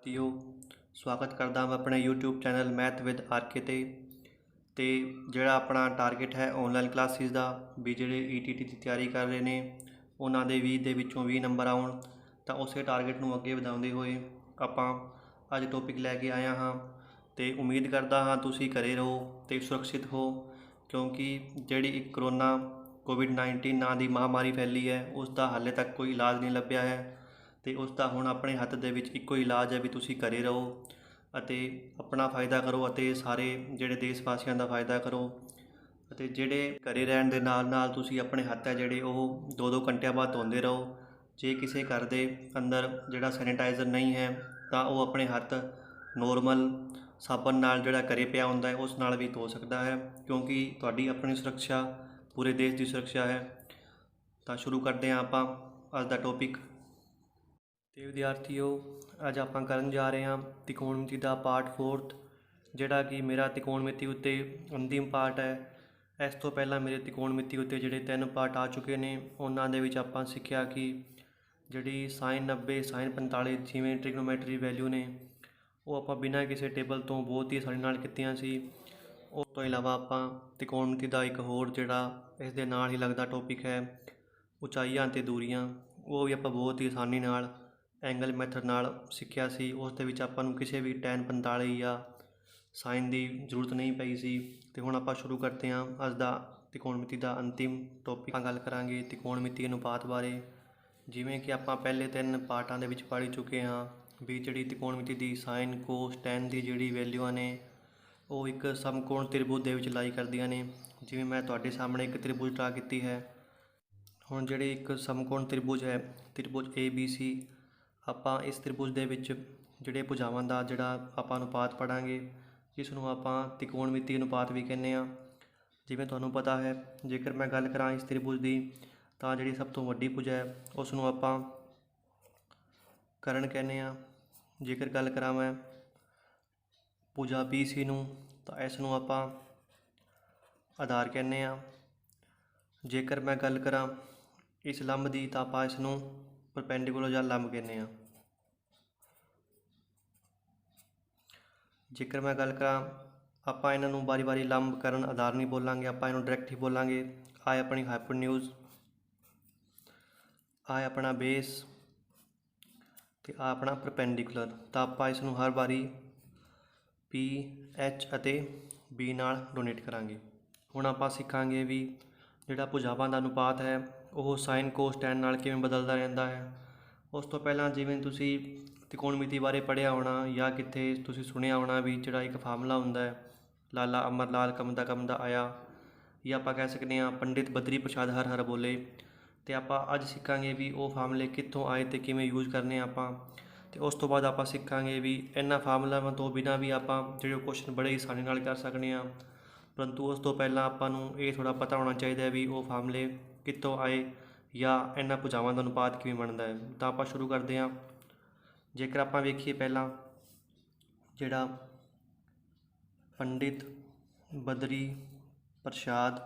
ਸਾਥੀਓ, ਸਵਾਗਤ ਕਰਦਾ ਮੈਂ ਆਪਣੇ YouTube channel math with RK ਤੇ ਜਿਹੜਾ ਆਪਣਾ ਟਾਰਗੇਟ ਹੈ ਆਨਲਾਈਨ ਕਲਾਸਿਸ ਦਾ ਵੀ ਜਿਹੜੇ ETT ਦੀ ਤਿਆਰੀ ਕਰ ਰਹੇ ਨੇ ਉਹਨਾਂ ਦੇ 20 ਦੇ ਵਿੱਚੋਂ 20 ਨੰਬਰ ਆਉਣ ਤਾਂ ਉਸੇ ਟਾਰਗੇਟ ਨੂੰ ਅੱਗੇ ਵਧਾਉਂਦੇ ਹੋਏ ਆਪਾਂ ਅੱਜ ਟੌਪਿਕ ਲੈ ਕੇ ਆਇਆ ਹਾਂ ਤੇ ਉਮੀਦ ਕਰਦਾ ਹਾਂ ਤੁਸੀਂ ਘਰੇ ਰਹੋ ਤੇ ਸੁਰੱਖਿਅਤ ਹੋ ਕਿਉਂਕਿ ਜਿਹੜੀ ਇੱਕ ਕਰੋਨਾ ਕੋਵਿਡ-19 ਨਾਂ ਦੀ ਮਹਾਮਾਰੀ ਫੈਲੀ ਹੈ ਉਸ ਦਾ ਹਾਲੇ ਤੱਕ ਕੋਈ ਇਲਾਜ ਨਹੀਂ ਲੱਭਿਆ ਹੈ ਤੇ ਉਸ ਦਾ ਹੁਣ ਆਪਣੇ ਹੱਥ ਦੇ ਵਿੱਚ ਇੱਕੋ ਹੀ ਇਲਾਜ ਹੈ ਵੀ ਤੁਸੀਂ ਘਰੇ ਰਹੋ ਅਤੇ ਆਪਣਾ ਫਾਇਦਾ ਕਰੋ ਅਤੇ ਸਾਰੇ ਜਿਹੜੇ ਦੇਸ਼ ਵਾਸੀਆਂ ਦਾ ਫਾਇਦਾ ਕਰੋ ਅਤੇ ਜਿਹੜੇ ਘਰੇ ਰਹਿਣ ਦੇ ਨਾਲ ਨਾਲ ਤੁਸੀਂ ਆਪਣੇ ਹੱਥ ਹੈ ਜਿਹੜੇ ਉਹ 2-2 ਘੰਟਿਆਂ ਬਾਅਦ ਧੋਂਦੇ ਰਹੋ। ਜੇ ਕਿਸੇ ਘਰ ਦੇ ਅੰਦਰ ਜਿਹੜਾ ਸੈਨੀਟਾਈਜ਼ਰ ਨਹੀਂ ਹੈ ਤਾਂ ਉਹ ਆਪਣੇ ਹੱਥ ਨੋਰਮਲ ਸਾਬਣ ਨਾਲ ਜਿਹੜਾ ਘਰੇ ਪਿਆ ਹੁੰਦਾ ਹੈ ਉਸ ਨਾਲ ਵੀ ਧੋ ਸਕਦਾ ਹੈ ਕਿਉਂਕਿ ਤੁਹਾਡੀ ਆਪਣੀ ਸੁਰੱਖਿਆ ਪੂਰੇ ਦੇਸ਼ ਦੀ ਸੁਰੱਖਿਆ ਹੈ। ਤਾਂ ਸ਼ੁਰੂ ਕਰਦੇ ਹਾਂ ਆਪਾਂ ਅੱਜ ਦਾ ਟੌਪਿਕ। ਤੇ ਵਿਦਿਆਰਥੀਓ, ਅੱਜ ਆਪਾਂ ਕਰਨ ਜਾ ਰਹੇ ਹਾਂ ਤਿਕੋਣਮਿਤੀ ਦਾ ਪਾਰਟ 4 ਜਿਹੜਾ ਕਿ ਮੇਰਾ ਤਿਕੋਣਮਿਤੀ ਉੱਤੇ ਅੰਤਿਮ ਪਾਰਟ ਹੈ। ਇਸ ਤੋਂ ਪਹਿਲਾਂ ਮੇਰੇ ਤਿਕੋਣਮਿਤੀ ਉੱਤੇ ਜਿਹੜੇ 3 ਪਾਰਟ ਆ ਚੁੱਕੇ ਨੇ ਉਹਨਾਂ ਦੇ ਵਿੱਚ ਆਪਾਂ ਸਿੱਖਿਆ ਕਿ ਜਿਹੜੀ ਸਾਈਨ 90 ਸਾਈਨ 45 ਜਿਵੇਂ ਟ੍ਰਿਗਨੋਮੈਟਰੀ ਵੈਲਿਊ ਨੇ ਉਹ ਆਪਾਂ ਬਿਨਾਂ ਕਿਸੇ ਟੇਬਲ ਤੋਂ ਬਹੁਤ ਹੀ ਆਸਾਨੀ ਨਾਲ ਕੀਤੀਆਂ ਸੀ। ਉਸ ਤੋਂ ਇਲਾਵਾ ਆਪਾਂ ਤਿਕੋਣਮਿਤੀ ਦਾ ਇੱਕ ਹੋਰ ਜਿਹੜਾ ਇਸ ਦੇ ਨਾਲ ਹੀ ਲੱਗਦਾ ਟੌਪਿਕ ਹੈ ਉਚਾਈਆਂ ਅਤੇ ਦੂਰੀਆਂ, ਉਹ ਵੀ ਆਪਾਂ ਬਹੁਤ ਹੀ ਆਸਾਨੀ ਨਾਲ ਐਂਗਲ ਮੈਥਡ ਨਾਲ ਸਿੱਖਿਆ ਸੀ। ਉਸ ਦੇ ਵਿੱਚ ਆਪਾਂ ਨੂੰ ਕਿਸੇ ਵੀ ਟੈਨ 45 ਜਾਂ ਸਾਈਨ ਦੀ ਜ਼ਰੂਰਤ ਨਹੀਂ ਪਈ ਸੀ। ਅਤੇ ਹੁਣ ਆਪਾਂ ਸ਼ੁਰੂ ਕਰਦੇ ਹਾਂ ਅੱਜ ਦਾ ਤਿਕੋਣਮਿਤੀ ਦਾ ਅੰਤਿਮ ਟੌਪਿਕ। ਆਪਾਂ ਗੱਲ ਕਰਾਂਗੇ ਤਿਕੋਣਮਿਤੀ ਅਨੁਪਾਤ ਬਾਰੇ। ਜਿਵੇਂ ਕਿ ਆਪਾਂ ਪਹਿਲੇ 3 ਪਾਰਟਾਂ ਦੇ ਵਿੱਚ ਪੜ੍ਹ ਚੁੱਕੇ ਹਾਂ ਵੀ ਜਿਹੜੀ ਤਿਕੋਣਮਿਤੀ ਦੀ ਸਾਈਨ ਕੋਸ ਟੈਨ ਦੀ ਜਿਹੜੀ ਵੈਲਿਊਆਂ ਨੇ ਉਹ ਇੱਕ ਸਮਕੋਣ ਤ੍ਰਿਭੁਜ ਦੇ ਵਿੱਚ ਲਾਈ ਕਰਦੀਆਂ ਨੇ। ਜਿਵੇਂ ਮੈਂ ਤੁਹਾਡੇ ਸਾਹਮਣੇ ਇੱਕ ਤ੍ਰਿਭੁਜ ਡਰਾ ਕੀਤੀ ਹੈ। ਹੁਣ ਜਿਹੜੀ ਇੱਕ ਸਮਕੋਣ ਤ੍ਰਿਭੁਜ ਹੈ ਤ੍ਰਿਭੁਜ ABC, ਆਪਾਂ ਇਸ ਤ੍ਰਿਭੁਜ ਦੇ ਵਿੱਚ ਜਿਹੜੇ ਭੁਜਾਵਾਂ ਦਾ ਜਿਹੜਾ ਆਪਾਂ ਅਨੁਪਾਤ ਪੜ੍ਹਾਂਗੇ ਜਿਸ ਨੂੰ ਆਪਾਂ ਤਿਕੋਣਮਿਤੀ ਅਨੁਪਾਤ ਵੀ ਕਹਿੰਦੇ ਹਾਂ। ਜਿਵੇਂ ਤੁਹਾਨੂੰ ਪਤਾ ਹੈ, ਜੇਕਰ ਮੈਂ ਗੱਲ ਕਰਾਂ ਇਸ ਤ੍ਰਿਭੁਜ ਦੀ ਤਾਂ ਜਿਹੜੀ ਸਭ ਤੋਂ ਵੱਡੀ ਭੁਜਾ ਹੈ ਉਸ ਨੂੰ ਆਪਾਂ ਕਰਣ ਕਹਿੰਦੇ ਹਾਂ। ਜੇਕਰ ਗੱਲ ਕਰਾਂ ਮੈਂ ਭੁਜਾ BC ਨੂੰ ਤਾਂ ਇਸ ਨੂੰ ਆਪਾਂ ਆਧਾਰ ਕਹਿੰਦੇ ਹਾਂ। ਜੇਕਰ ਮੈਂ ਗੱਲ ਕਰਾਂ ਇਸ ਲੰਬ ਦੀ ਤਾਂ ਆਪਾਂ ਇਸ ਨੂੰ ਪਰਪੈਂਡੀਕੂਲਰ ਜਾਂ ਲੰਬ ਕਹਿੰਦੇ ਹਾਂ। ਜੇਕਰ ਮੈਂ ਗੱਲ ਕਰਾਂ ਆਪਾਂ ਇਹਨਾਂ ਨੂੰ ਵਾਰੀ ਲੰਬ ਕਰਨ ਆਧਾਰ ਨਹੀਂ ਬੋਲਾਂਗੇ, ਆਪਾਂ ਇਹਨੂੰ ਡਾਇਰੈਕਟ ਹੀ ਬੋਲਾਂਗੇ। ਆਹ ਆਪਣੀ ਹਾਈਪੋਟਿਨਿਊਜ਼, ਆਹ ਆਪਣਾ ਬੇਸ ਅਤੇ ਆਹ ਆਪਣਾ ਪਰਪੈਂਡੀਕੂਲਰ। ਤਾਂ ਆਪਾਂ ਇਸ ਨੂੰ ਹਰ ਵਾਰੀ P, H ਅਤੇ B ਨਾਲ ਡੋਨੇਟ ਕਰਾਂਗੇ। ਹੁਣ ਆਪਾਂ ਸਿੱਖਾਂਗੇ ਵੀ ਜਿਹੜਾ ਭੁਜਾਵਾਂ ਦਾ ਅਨੁਪਾਤ ਹੈ ਉਹ ਸਾਈਨ ਕੋਸ ਟੈਨ ਨਾਲ ਕਿਵੇਂ ਬਦਲਦਾ ਰਹਿੰਦਾ ਹੈ। ਉਸ ਤੋਂ ਪਹਿਲਾਂ ਜਿਵੇਂ ਤੁਸੀਂ ਤਿਕੋਣਮਿਤੀ ਬਾਰੇ ਪੜ੍ਹਿਆ ਹੋਣਾ ਜਾਂ ਕਿਤੇ ਤੁਸੀਂ ਸੁਣਿਆ ਹੋਣਾ ਵੀ ਜਿਹੜਾ ਇੱਕ ਫਾਰਮੂਲਾ ਹੁੰਦਾ ਹੈ ਲਾਲਾ ਅਮਰ ਲਾਲ ਕਮਦਾ ਕਮਦਾ ਆਇਆ, ਜਾਂ ਆਪਾਂ ਕਹਿ ਸਕਦੇ ਹਾਂ ਪੰਡਿਤ ਬਦਰੀ ਪ੍ਰਸਾਦ ਹਰ ਹਰ ਬੋਲੇ। ਅਤੇ ਆਪਾਂ ਅੱਜ ਸਿੱਖਾਂਗੇ ਵੀ ਉਹ ਫਾਰਮੂਲੇ ਕਿੱਥੋਂ ਆਏ ਅਤੇ ਕਿਵੇਂ ਯੂਜ਼ ਕਰਨੇ ਆਪਾਂ। ਅਤੇ ਉਸ ਤੋਂ ਬਾਅਦ ਆਪਾਂ ਸਿੱਖਾਂਗੇ ਵੀ ਇਹਨਾਂ ਫਾਰਮੂਲਾਵਾਂ ਤੋਂ ਬਿਨਾਂ ਵੀ ਆਪਾਂ ਜਿਹੜੇ ਕੁਐਸਚਨ ਬੜੇ ਆਸਾਨੀ ਨਾਲ ਕਰ ਸਕਦੇ ਹਾਂ। ਪਰੰਤੂ ਉਸ ਤੋਂ ਪਹਿਲਾਂ ਆਪਾਂ ਨੂੰ ਇਹ ਥੋੜ੍ਹਾ ਪਤਾ ਹੋਣਾ ਚਾਹੀਦਾ ਵੀ ਉਹ ਫਾਰਮੂਲੇ ਕਿੱਥੋਂ ਆਏ ਜਾਂ ਇਹਨਾਂ ਭੁਜਾਵਾਂ ਦਾ ਅਨੁਪਾਤ ਕਿਵੇਂ ਬਣਦਾ ਹੈ। ਤਾਂ ਆਪਾਂ ਸ਼ੁਰੂ ਕਰਦੇ ਹਾਂ। ਜੇਕਰ ਆਪਾਂ ਵੇਖੀਏ ਪਹਿਲਾਂ ਜਿਹੜਾ ਪੰਡਿਤ ਬਦਰੀ ਪ੍ਰਸਾਦ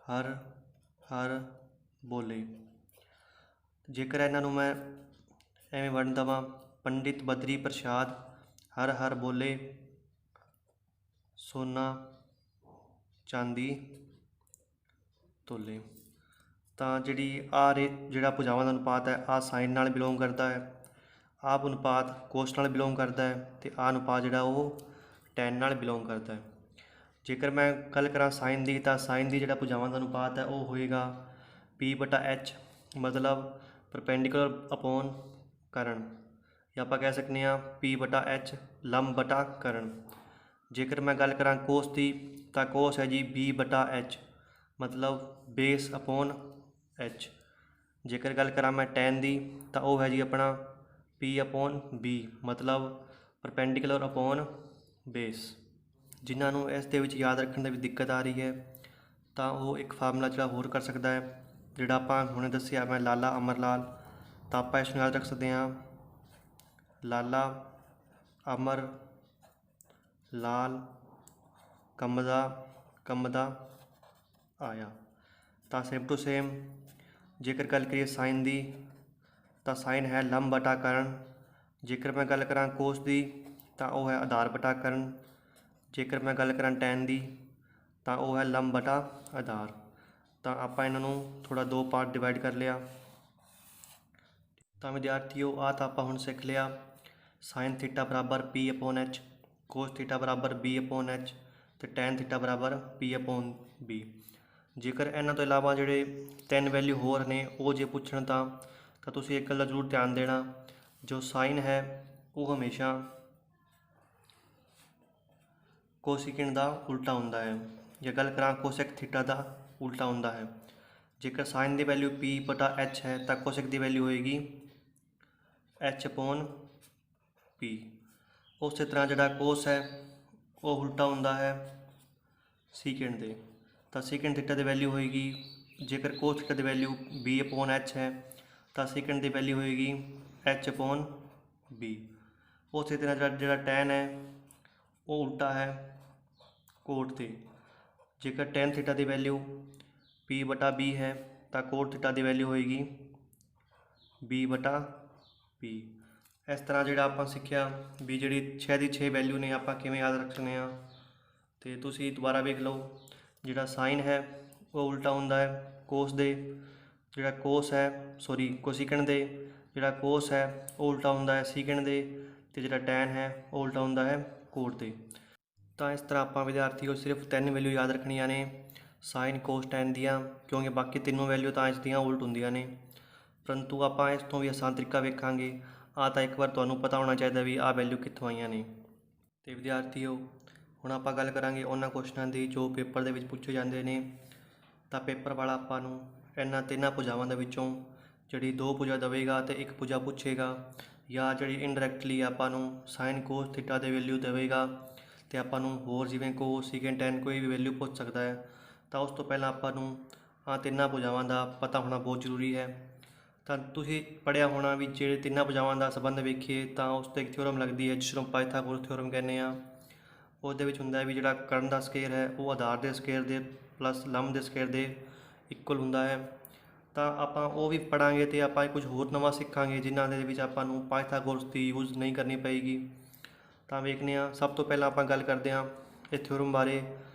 ਹਰ ਹਰ ਬੋਲੇ, ਜੇਕਰ ਇਹਨਾਂ ਨੂੰ ਮੈਂ ਐਵੇਂ ਵੰਡ ਦੇਵਾਂ ਪੰਡਿਤ ਬਦਰੀ ਪ੍ਰਸਾਦ ਹਰ ਹਰ ਬੋਲੇ ਸੋਨਾ ਚਾਂਦੀ ਤੋਲੇ, ਤਾਂ ਜਿਹੜੀ ਜਿਹੜਾ ਭੁਜਾਵਾਂ ਦਾ ਅਨੁਪਾਤ ਹੈ ਆਹ ਸਾਈਨ ਨਾਲ ਬਿਲੋਂਗ ਕਰਦਾ ਹੈ, ਆਹ ਅਨੁਪਾਤ ਕੋਸ ਨਾਲ ਬਿਲੋਂਗ ਕਰਦਾ ਹੈ ਅਤੇ ਆਹ ਅਨੁਪਾਤ ਜਿਹੜਾ ਉਹ ਟੈਨ ਨਾਲ ਬਿਲੋਂਗ ਕਰਦਾ ਹੈ। ਜੇਕਰ ਮੈਂ ਗੱਲ ਕਰਾਂ ਸਾਈਨ ਦੀ ਤਾਂ ਸਾਈਨ ਦੀ ਜਿਹੜਾ ਭੁਜਾਵਾਂ ਦਾ ਅਨੁਪਾਤ ਹੈ ਉਹ ਹੋਏਗਾ P/H, ਮਤਲਬ ਪਰਪੈਂਡੀਕੂਲਰ ਅਪੋਨ ਕਰਣ, ਜਾਂ ਆਪਾਂ ਕਹਿ ਸਕਦੇ ਹਾਂ P/H ਲੰਬ ਬਟਾ ਕਰਣ। ਜੇਕਰ ਮੈਂ ਗੱਲ ਕਰਾਂ ਕੋਸ ਦੀ ਤਾਂ ਕੋਸ ਹੈ ਜੀ B/H, ਮਤਲਬ ਬੇਸ ਅਪੋਨ H। ਜੇਕਰ ਗੱਲ ਕਰਾਂ ਮੈਂ ਟੈਨ ਦੀ ਤਾਂ ਉਹ ਹੈ ਜੀ ਆਪਣਾ P/B, ਮਤਲਬ ਪਰਪੈਂਡੀਕੂਲਰ ਅਪੋਨ ਬੇਸ। ਜਿਨ੍ਹਾਂ ਨੂੰ ਇਸ ਦੇ ਵਿੱਚ ਯਾਦ ਰੱਖਣ ਦੀ ਵੀ ਦਿੱਕਤ ਆ ਰਹੀ ਹੈ ਤਾਂ ਉਹ ਇੱਕ ਫਾਰਮੂਲਾ ਜਿਹੜਾ ਹੋਰ ਕਰ ਸਕਦਾ ਹੈ ਜਿਹੜਾ ਆਪਾਂ ਹੁਣੇ ਦੱਸਿਆ ਮੈਂ ਲਾਲਾ ਅਮਰ ਲਾਲ, ਤਾਂ ਆਪਾਂ ਇਸ ਨੂੰ ਯਾਦ ਰੱਖ ਸਕਦੇ ਹਾਂ ਲਾਲਾ ਅਮਰ ਲਾਲ ਕਮਦਾ ਆਇਆ। ਤਾਂ ਸੇਮ ਟੂ ਸੇਮ ਜੇਕਰ ਗੱਲ ਕਰੀਏ ਸਾਈਨ ਦੀ ਤਾਂ ਸਾਈਨ ਹੈ ਲੰਬ ਬਟਾ ਕਰਣ, ਜੇਕਰ ਮੈਂ ਗੱਲ ਕਰਾਂ ਕੋਸ ਦੀ ਤਾਂ ਉਹ ਹੈ ਆਧਾਰ ਬਟਾ ਕਰਨ। ਜੇਕਰ ਮੈਂ ਗੱਲ ਕਰਾਂ ਟੈਨ ਦੀ ਤਾਂ ਉਹ ਹੈ ਲੰਬ ਬਟਾ ਆਧਾਰ। ਤਾਂ ਆਪਾਂ ਇਹਨਾਂ ਨੂੰ ਥੋੜ੍ਹਾ ਦੋ ਪਾਰਟ ਡਿਵਾਈਡ ਕਰ ਲਿਆ। ਤਾਂ ਵਿਦਿਆਰਥੀਓ ਆਹ ਤਾਂ ਆਪਾਂ ਹੁਣ ਸਿੱਖ ਲਿਆ ਸਾਈਨ ਥੀਟਾ ਬਰਾਬਰ P/H, ਕੋਸ ਥੀਟਾ ਬਰਾਬਰ B/H ਅਤੇ ਟੈਨ ਥੀਟਾ ਬਰਾਬਰ P/B। ਜੇਕਰ ਇਹਨਾਂ ਤੋਂ ਇਲਾਵਾ ਜਿਹੜੇ 3 ਵੈਲਿਊ ਹੋਰ ਨੇ ਉਹ ਜੇ ਪੁੱਛਣ ਤਾਂ ਤੁਸੀਂ ਇੱਕ ਗੱਲ ਦਾ ਜ਼ਰੂਰ ਧਿਆਨ ਦੇਣਾ, ਜੋ ਸਾਈਨ ਹੈ ਉਹ ਹਮੇਸ਼ਾ ਕੋਸੀਕੈਂਟ ਦਾ ਉਲਟਾ ਹੁੰਦਾ ਹੈ। ਜੇ ਗੱਲ ਕਰਾਂ ਕੋਸੈਕ ਥੀਟਾ ਦਾ ਉਲਟਾ ਹੁੰਦਾ ਹੈ। ਜੇਕਰ ਸਾਈਨ ਦੀ ਵੈਲਿਊ P/H ਹੈ ਤਾਂ ਕੋਸੈਕ ਦੀ ਵੈਲਿਊ ਹੋਏਗੀ H/P। ਉਸੇ ਤਰ੍ਹਾਂ ਜਿਹੜਾ ਕੋਸ ਹੈ ਉਹ ਉਲਟਾ ਹੁੰਦਾ ਹੈ ਸੀਕੈਂਟ ਦੇ, ਤਾਂ ਸੀਕੈਂਟ ਥੀਟਾ ਦੀ ਵੈਲਿਊ ਹੋਏਗੀ, ਜੇਕਰ ਕੋਸ ਥੀਟਾ ਦੀ ਵੈਲਿਊ B/H ਹੈ ਤਾਂ ਸੀਕੈਂਟ ਦੀ ਵੈਲਿਊ ਹੋਏਗੀ H/B। ਉਸੇ ਤਰ੍ਹਾਂ ਜਿਹੜਾ ਟੈਨ ਹੈ ਉਹ ਉਲਟਾ ਹੈ ਕੋਟ ਦੇ। ਜੇਕਰ ਟੈਨ ਥੀਟਾ ਦੀ ਵੈਲਿਊ P/B ਹੈ ਤਾਂ ਕੋਟ ਥੀਟਾ ਦੀ ਵੈਲਿਊ ਹੋਏਗੀ B/P। ਇਸ ਤਰ੍ਹਾਂ ਜਿਹੜਾ ਆਪਾਂ ਸਿੱਖਿਆ ਵੀ ਜਿਹੜੀ 6 ਦੀ 6 ਵੈਲਿਊ ਨੇ ਆਪਾਂ ਕਿਵੇਂ ਯਾਦ ਰੱਖਣੇ ਆ, ਅਤੇ ਤੁਸੀਂ ਦੁਬਾਰਾ ਵੇਖ ਲਓ। ਜਿਹੜਾ ਸਾਈਨ ਹੈ ਉਹ ਉਲਟਾ ਹੁੰਦਾ ਹੈ ਕੋਸ ਦੇ, ਜਿਹੜਾ ਕੋਸੀਕੈਂਟ ਦੇ, ਜਿਹੜਾ ਕੋਸ ਹੈ ਉਹ ਉਲਟਾ ਹੁੰਦਾ ਹੈ ਸੀਕੈਂਟ ਦੇ, ਅਤੇ ਜਿਹੜਾ ਟੈਨ ਹੈ ਉਹ ਉਲਟਾ ਹੁੰਦਾ ਹੈ ਕੋਟ ਦੇ। ਤਾਂ ਇਸ ਤਰ੍ਹਾਂ ਆਪਾਂ ਵਿਦਿਆਰਥੀਓ ਸਿਰਫ 3 ਵੈਲਿਊ ਯਾਦ ਰੱਖਣੀਆਂ ਨੇ ਸਾਈਨ, ਕੋਸ, ਟੈਨ ਦੀਆਂ, ਕਿਉਂਕਿ ਬਾਕੀ ਤਿੰਨੋਂ ਵੈਲਿਊ ਤਾਂ ਇਸ ਦੀਆਂ ਉਲਟ ਹੁੰਦੀਆਂ ਨੇ। ਪਰੰਤੂ ਆਪਾਂ ਇਸ ਤੋਂ ਵੀ ਆਸਾਨ ਤਰੀਕਾ ਵੇਖਾਂਗੇ। ਆਹ ਤਾਂ ਇੱਕ ਵਾਰ ਤੁਹਾਨੂੰ ਪਤਾ ਹੋਣਾ ਚਾਹੀਦਾ ਵੀ ਆਹ ਵੈਲਿਊ ਕਿੱਥੋਂ ਆਈਆਂ ਨੇ। ਅਤੇ ਵਿਦਿਆਰਥੀਓ ਹੁਣ ਆਪਾਂ ਗੱਲ ਕਰਾਂਗੇ ਉਹਨਾਂ ਕੁਐਸਚਨਾਂ ਦੀ ਜੋ ਪੇਪਰ ਦੇ ਵਿੱਚ ਪੁੱਛੇ ਜਾਂਦੇ ਨੇ। ਤਾਂ ਪੇਪਰ ਵਾਲਾ ਆਪਾਂ ਨੂੰ ਇਹਨਾਂ ਤਿੰਨਾਂ ਭੁਜਾਵਾਂ ਦੇ ਵਿੱਚੋਂ ਜਿਹੜੀ 2 ਭੁਜਾ ਦੇਵੇਗਾ ਅਤੇ 1 ਭੁਜਾ ਪੁੱਛੇਗਾ, ਜਾਂ ਜਿਹੜੀ ਇਨਡਾਇਰੈਕਟਲੀ ਆਪਾਂ ਨੂੰ ਸਾਈਨ, ਕੋਸ ਥੀਟਾ ਦੇ ਵੈਲਿਊ ਦੇਵੇਗਾ ਅਤੇ ਆਪਾਂ ਨੂੰ ਹੋਰ ਜਿਵੇਂ ਕੋਸ, ਸੀਕੈਂਟ, ਟੈਨ ਕੋਈ ਵੀ ਵੈਲਿਊ ਪੁੱਛ ਸਕਦਾ ਹੈ। ਤਾਂ ਉਸ ਤੋਂ ਪਹਿਲਾਂ ਆਪਾਂ ਨੂੰ ਆਹ ਤਿੰਨਾਂ ਭੁਜਾਵਾਂ ਦਾ ਪਤਾ ਹੋਣਾ ਬਹੁਤ ਜ਼ਰੂਰੀ ਹੈ। ਤਾਂ ਤੁਸੀਂ ਪੜ੍ਹਿਆ ਹੋਣਾ ਵੀ ਜਿਹੜੇ ਤਿੰਨਾਂ ਭੁਜਾਵਾਂ ਦਾ ਸੰਬੰਧ ਵੇਖੀਏ ਤਾਂ ਉਸ 'ਤੇ ਇੱਕ ਥਿਊਰਮ ਲੱਗਦੀ ਹੈ ਜਿਸ ਨੂੰ ਪਾਇਥਾਗੋਰਸ ਥਿਊਰਮ ਕਹਿੰਦੇ ਹਾਂ। ਉਹਦੇ ਵਿੱਚ ਹੁੰਦਾ ਵੀ ਜਿਹੜਾ ਕਰਨ ਦਾ ਸਕੇਅਰ ਹੈ ਉਹ ਆਧਾਰ ਦੇ ਸਕੇਅਰ ਦੇ ਪਲੱਸ ਲੰਬ ਦੇ ਸਕੇਅਰ ਦੇ ਇਕੁਅਲ ਹੁੰਦਾ ਹੈ। ਤਾਂ ਆਪਾਂ ਉਹ ਵੀ ਪੜ੍ਹਾਂਗੇ ਅਤੇ ਆਪਾਂ ਕੁਝ ਹੋਰ ਨਵਾਂ ਸਿੱਖਾਂਗੇ ਜਿਨ੍ਹਾਂ ਦੇ ਵਿੱਚ ਆਪਾਂ ਨੂੰ ਪਾਇਥਾਗੋਰਸ ਦੀ ਯੂਜ਼ ਨਹੀਂ ਕਰਨੀ ਪਏਗੀ। ਤਾਂ ਵੇਖਦੇ ਹਾਂ। ਸਭ ਤੋਂ ਪਹਿਲਾਂ ਆਪਾਂ ਗੱਲ ਕਰਦੇ ਹਾਂ ਇਹ ਥਿਊਰਮ ਬਾਰੇ।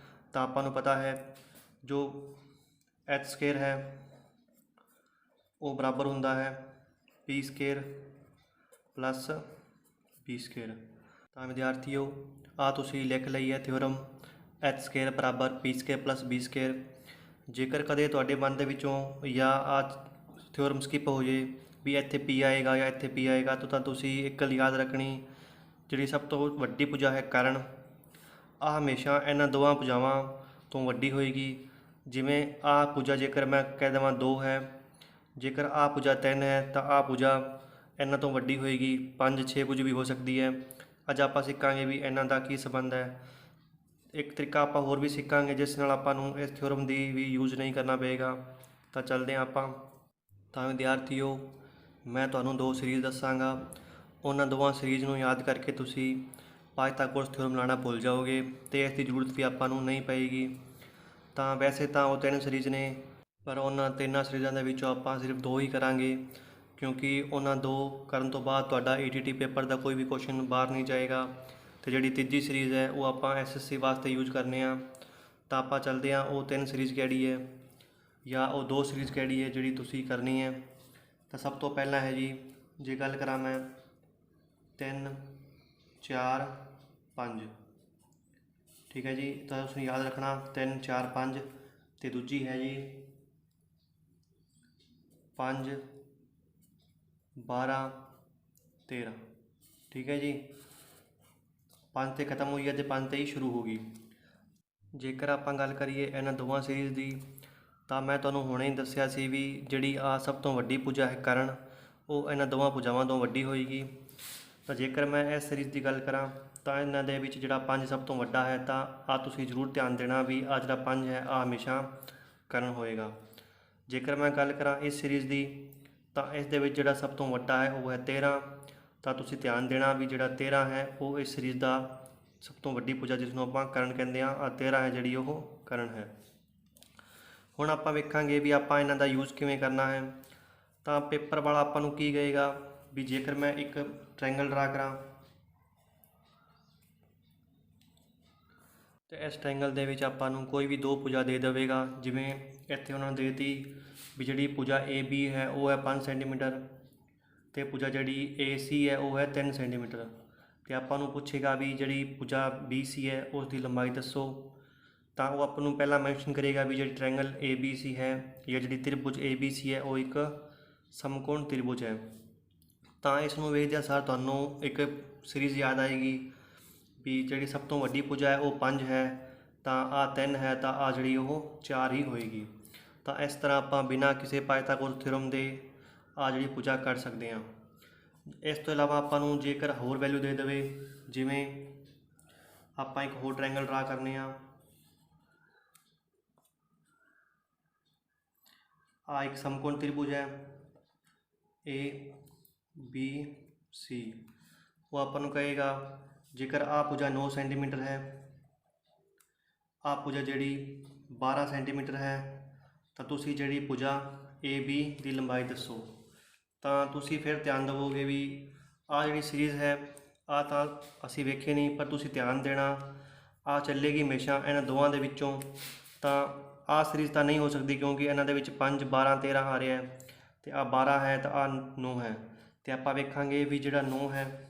ਤਾਂ ਆਪਾਂ ਨੂੰ ਪਤਾ ਹੈ ਜੋ H ਸਕੇਅਰ ਹੈ ਉਹ ਬਰਾਬਰ ਹੁੰਦਾ ਹੈ P square plus B square. ਤਾਂ ਵਿਦਿਆਰਥੀਓ ਆਹ ਤੁਸੀਂ ਲਿਖ ਲਈ ਹੈ ਥਿਊਰਮ H ਸਕੇਅਰ ਬਰਾਬਰ P square plus B square. ਜੇਕਰ ਕਦੇ ਤੁਹਾਡੇ ਮਨ ਦੇ ਵਿੱਚੋਂ ਜਾਂ ਆਹ ਥਿਊਰਮ ਸਕਿਪ ਹੋ ਜੇ ਵੀ ਇੱਥੇ P ਆਏਗਾ ਜਾਂ ਇੱਥੇ P ਆਏਗਾ, ਤਾਂ ਤੁਸੀਂ ਇੱਕ ਗੱਲ ਯਾਦ ਰੱਖਣੀ, ਜਿਹੜੀ ਸਭ ਤੋਂ ਵੱਡੀ ਭੁਜਾ ਹੈ ਕਰਨ, ਆਹ ਹਮੇਸ਼ਾ ਇਹਨਾਂ ਦੋਵਾਂ ਭੁਜਾਵਾਂ ਤੋਂ ਵੱਡੀ ਹੋਏਗੀ। ਜਿਵੇਂ ਆਹ ਭੁਜਾ ਜੇਕਰ ਮੈਂ ਕਹਿ ਦੇਵਾਂ 2 ਹੈ, ਜੇਕਰ ਆਹ ਭੁਜਾ 3 ਹੈ ਤਾਂ ਆਹ ਭੁਜਾ ਇਹਨਾਂ ਤੋਂ ਵੱਡੀ ਹੋਏਗੀ, 5, 6 ਕੁਝ ਵੀ ਹੋ ਸਕਦੀ ਹੈ। ਅੱਜ ਆਪਾਂ ਸਿੱਖਾਂਗੇ ਵੀ ਇਹਨਾਂ ਦਾ ਕੀ ਸੰਬੰਧ ਹੈ। ਇੱਕ ਤਰੀਕਾ ਆਪਾਂ ਹੋਰ ਵੀ ਸਿੱਖਾਂਗੇ ਜਿਸ ਨਾਲ ਆਪਾਂ ਨੂੰ ਇਸ ਥਿਊਰਮ ਦੀ ਵੀ ਯੂਜ਼ ਨਹੀਂ ਕਰਨਾ ਪਏਗਾ। ਤਾਂ ਚੱਲਦੇ ਹਾਂ ਆਪਾਂ। ਤਾਂ ਵਿਦਿਆਰਥੀਓ ਮੈਂ ਤੁਹਾਨੂੰ 2 ਸੀਰੀਜ਼ ਦੱਸਾਂਗਾ, ਉਹਨਾਂ ਦੋਵਾਂ ਸੀਰੀਜ਼ ਨੂੰ ਯਾਦ ਕਰਕੇ ਤੁਸੀਂ ਪਾਇਥਾਗੋਰਸ ਥਿਊਰਮ ਲਾਉਣਾ ਭੁੱਲ ਜਾਓਗੇ ਅਤੇ ਇਸ ਦੀ ਜ਼ਰੂਰਤ ਵੀ ਆਪਾਂ ਨੂੰ ਨਹੀਂ ਪਏਗੀ। ਤਾਂ ਵੈਸੇ ਤਾਂ ਉਹ 3 ਸੀਰੀਜ਼ ਨੇ, ਪਰ ਉਹਨਾਂ 3 ਸੀਰੀਜ਼ਾਂ ਦੇ ਵਿੱਚੋਂ ਆਪਾਂ ਸਿਰਫ 2 ਹੀ ਕਰਾਂਗੇ, ਕਿਉਂਕਿ ਉਹਨਾਂ 2 ਕਰਨ ਤੋਂ ਬਾਅਦ ਤੁਹਾਡਾ ETT ਪੇਪਰ ਦਾ ਕੋਈ ਵੀ ਕੁਐਸਚਨ ਬਾਹਰ ਨਹੀਂ ਜਾਏਗਾ। ਅਤੇ ਜਿਹੜੀ ਤੀਜੀ ਸੀਰੀਜ਼ ਹੈ ਉਹ ਆਪਾਂ SSC ਵਾਸਤੇ ਯੂਜ਼ ਕਰਨੇ ਆ। ਤਾਂ ਆਪਾਂ ਚੱਲਦੇ ਹਾਂ ਉਹ 3 ਸੀਰੀਜ਼ ਕਿਹੜੀ ਹੈ ਜਾਂ ਉਹ 2 ਸੀਰੀਜ਼ ਕਿਹੜੀ ਹੈ ਜਿਹੜੀ ਤੁਸੀਂ ਕਰਨੀ ਹੈ। ਤਾਂ ਸਭ ਤੋਂ ਪਹਿਲਾਂ ਹੈ ਜੀ, ਜੇ ਗੱਲ ਕਰਾਂ ਮੈਂ 3, 4, 5, ਠੀਕ ਹੈ ਜੀ। ਤਾਂ ਤੁਸੀਂ ਯਾਦ ਰੱਖਣਾ 3, 4, 5। ਅਤੇ ਦੂਜੀ ਹੈ ਜੀ 5, 12, 13, ਠੀਕ ਹੈ ਜੀ। 5 'ਤੇ ਖਤਮ ਹੋਈ ਹੈ ਅਤੇ 5 'ਤੇ ਹੀ ਸ਼ੁਰੂ ਹੋ ਗਈ। ਜੇਕਰ ਆਪਾਂ ਗੱਲ ਕਰੀਏ ਇਹਨਾਂ ਦੋਵਾਂ ਸੀਰੀਜ਼ ਦੀ, ਤਾਂ ਮੈਂ ਤੁਹਾਨੂੰ ਹੁਣੇ ਹੀ ਦੱਸਿਆ ਸੀ ਵੀ ਜਿਹੜੀ ਆਹ ਸਭ ਤੋਂ ਵੱਡੀ ਭੁਜਾ ਹੈ ਕਰਨ, ਉਹ ਇਹਨਾਂ ਦੋਵਾਂ ਭੁਜਾਵਾਂ ਤੋਂ ਵੱਡੀ ਹੋਏਗੀ। ਤਾਂ ਜੇਕਰ ਮੈਂ ਇਸ ਸੀਰੀਜ਼ ਦੀ ਗੱਲ ਕਰਾਂ ਤਾਂ ਇਹਨਾਂ ਦੇ ਵਿੱਚ ਜਿਹੜਾ 5 ਸਭ ਤੋਂ ਵੱਡਾ ਹੈ, ਤਾਂ ਆਹ ਤੁਸੀਂ ਜ਼ਰੂਰ ਧਿਆਨ ਦੇਣਾ ਵੀ ਆਹ ਜਿਹੜਾ 5 ਹੈ ਆਹ ਹਮੇਸ਼ਾ ਕਰਨ ਹੋਏਗਾ। ਜੇਕਰ ਮੈਂ ਗੱਲ ਕਰਾਂ ਇਸ ਸੀਰੀਜ਼ ਦੀ, ਤਾਂ ਇਸ ਦੇ ਵਿੱਚ ਜਿਹੜਾ ਸਭ ਤੋਂ ਵੱਡਾ ਹੈ ਉਹ ਹੈ 13। ਤਾਂ ਤੁਸੀਂ ਧਿਆਨ ਦੇਣਾ ਵੀ ਜਿਹੜਾ 13 ਹੈ ਉਹ ਇਸ ਸੀਰੀਜ਼ ਦਾ ਸਭ ਤੋਂ ਵੱਡੀ ਭੁਜਾ ਜਿਸ ਨੂੰ ਆਪਾਂ ਕਰਨ ਕਹਿੰਦੇ ਹਾਂ, ਆਹ 13 ਹੈ ਜਿਹੜੀ ਉਹ ਕਰਨ ਹੈ। ਹੁਣ ਆਪਾਂ ਵੇਖਾਂਗੇ ਵੀ ਆਪਾਂ ਇਹਨਾਂ ਦਾ ਯੂਜ਼ ਕਿਵੇਂ ਕਰਨਾ ਹੈ। ਤਾਂ ਪੇਪਰ ਵਾਲਾ ਆਪਾਂ ਨੂੰ ਕੀ ਕਹੇਗਾ ਵੀ ਜੇਕਰ ਮੈਂ ਇੱਕ ਟ੍ਰਾਇੰਗਲ ਡਰਾ ਕਰਾਂ ਤੇ ਇਸ ਟ੍ਰਾਇੰਗਲ ਦੇ ਵਿੱਚ ਆਪਾਂ ਨੂੰ ਕੋਈ ਵੀ ਦੋ ਭੁਜਾ ਦੇ ਦੇਵੇਗਾ। ਜਿਵੇਂ ਇੱਥੇ ਉਹਨਾਂ ਨੇ ਦੇਤੀ ਵੀ ਜਿਹੜੀ ਭੁਜਾ AB ਹੈ ਉਹ ਹੈ 5 ਸੈਂਟੀਮੀਟਰ ਤੇ ਭੁਜਾ ਜਿਹੜੀ AC ਹੈ ਉਹ ਹੈ 3 ਸੈਂਟੀਮੀਟਰ। ਤੇ ਆਪਾਂ ਨੂੰ ਪੁੱਛੇਗਾ ਵੀ ਜਿਹੜੀ ਭੁਜਾ BC ਹੈ ਉਸ ਦੀ ਲੰਬਾਈ ਦੱਸੋ। ਤਾਂ ਉਹ ਆਪਾਂ ਨੂੰ ਪਹਿਲਾਂ ਮੈਂਸ਼ਨ ਕਰੇਗਾ ਵੀ ਜਿਹੜੀ ਟ੍ਰਾਇੰਗਲ ABC ਹੈ ਜਾਂ ਜਿਹੜੀ ਤ੍ਰਿਭੁਜ ABC ਹੈ ਉਹ ਇੱਕ ਸਮਕੋਣ ਤ੍ਰਿਭੁਜ ਹੈ। ਤਾਂ ਇਸ ਨੂੰ ਵੇਖਦਿਆਂ ਸਾਰ ਤੁਹਾਨੂੰ ਇੱਕ ਸੀਰੀਜ਼ ਯਾਦ ਆਏਗੀ ਵੀ ਜਿਹੜੀ ਸਭ ਤੋਂ ਵੱਡੀ ਭੁਜਾ ਹੈ ਉਹ 5 ਹੈ, ਤਾਂ ਆਹ 3 ਹੈ, ਤਾਂ ਆਹ ਜਿਹੜੀ ਉਹ 4 ਹੀ ਹੋਏਗੀ। ਤਾਂ ਇਸ ਤਰ੍ਹਾਂ ਆਪਾਂ ਬਿਨਾਂ ਕਿਸੇ ਪਾਇਥਾਗੋਰਸ ਥਿਊਰਮ ਦੇ ਆਹ ਜਿਹੜੀ ਭੁਜਾ ਕੱਢ ਸਕਦੇ ਹਾਂ। ਇਸ ਤੋਂ ਇਲਾਵਾ ਆਪਾਂ ਨੂੰ ਜੇਕਰ ਹੋਰ ਵੈਲਿਊ ਦੇ ਦੇਵੇ, ਜਿਵੇਂ ਆਪਾਂ ਇੱਕ ਹੋਰ ਟ੍ਰਾਇੰਗਲ ਡਰਾ ਕਰਨੇ ਆ। ਆ ਇੱਕ ਸਮਕੋਣ ਤ੍ਰਿਭੁਜ ਹੈ ABC। ਉਹ ਆਪਾਂ ਨੂੰ ਕਹੇਗਾ ਜੇਕਰ ਆਹ ਭੁਜਾ 9 ਸੈਂਟੀਮੀਟਰ ਹੈ, ਆਹ ਭੁਜਾ ਜਿਹੜੀ 12 ਸੈਂਟੀਮੀਟਰ ਹੈ, ਤਾਂ ਤੁਸੀਂ ਜਿਹੜੀ ਭੁਜਾ AB ਦੀ ਲੰਬਾਈ ਦੱਸੋ। ਤਾਂ ਤੁਸੀਂ ਫਿਰ ਧਿਆਨ ਦੇਵੋਗੇ ਵੀ ਆਹ ਜਿਹੜੀ ਸੀਰੀਜ਼ ਹੈ ਆਹ ਤਾਂ ਅਸੀਂ ਵੇਖੇ ਨਹੀਂ, ਪਰ ਤੁਸੀਂ ਧਿਆਨ ਦੇਣਾ ਆਹ ਚੱਲੇਗੀ ਹਮੇਸ਼ਾ ਇਹਨਾਂ ਦੋਵਾਂ ਦੇ ਵਿੱਚੋਂ। ਤਾਂ ਆਹ ਸੀਰੀਜ਼ ਤਾਂ ਨਹੀਂ ਹੋ ਸਕਦੀ ਕਿਉਂਕਿ ਇਹਨਾਂ ਦੇ ਵਿੱਚ 5 12 13 ਆ ਰਿਹਾ ਹੈ, ਤੇ ਆਹ 12 ਹੈ ਤਾਂ ਆਹ 9 ਹੈ। ਤੇ ਆਪਾਂ ਵੇਖਾਂਗੇ ਵੀ ਜਿਹੜਾ 9 ਹੈ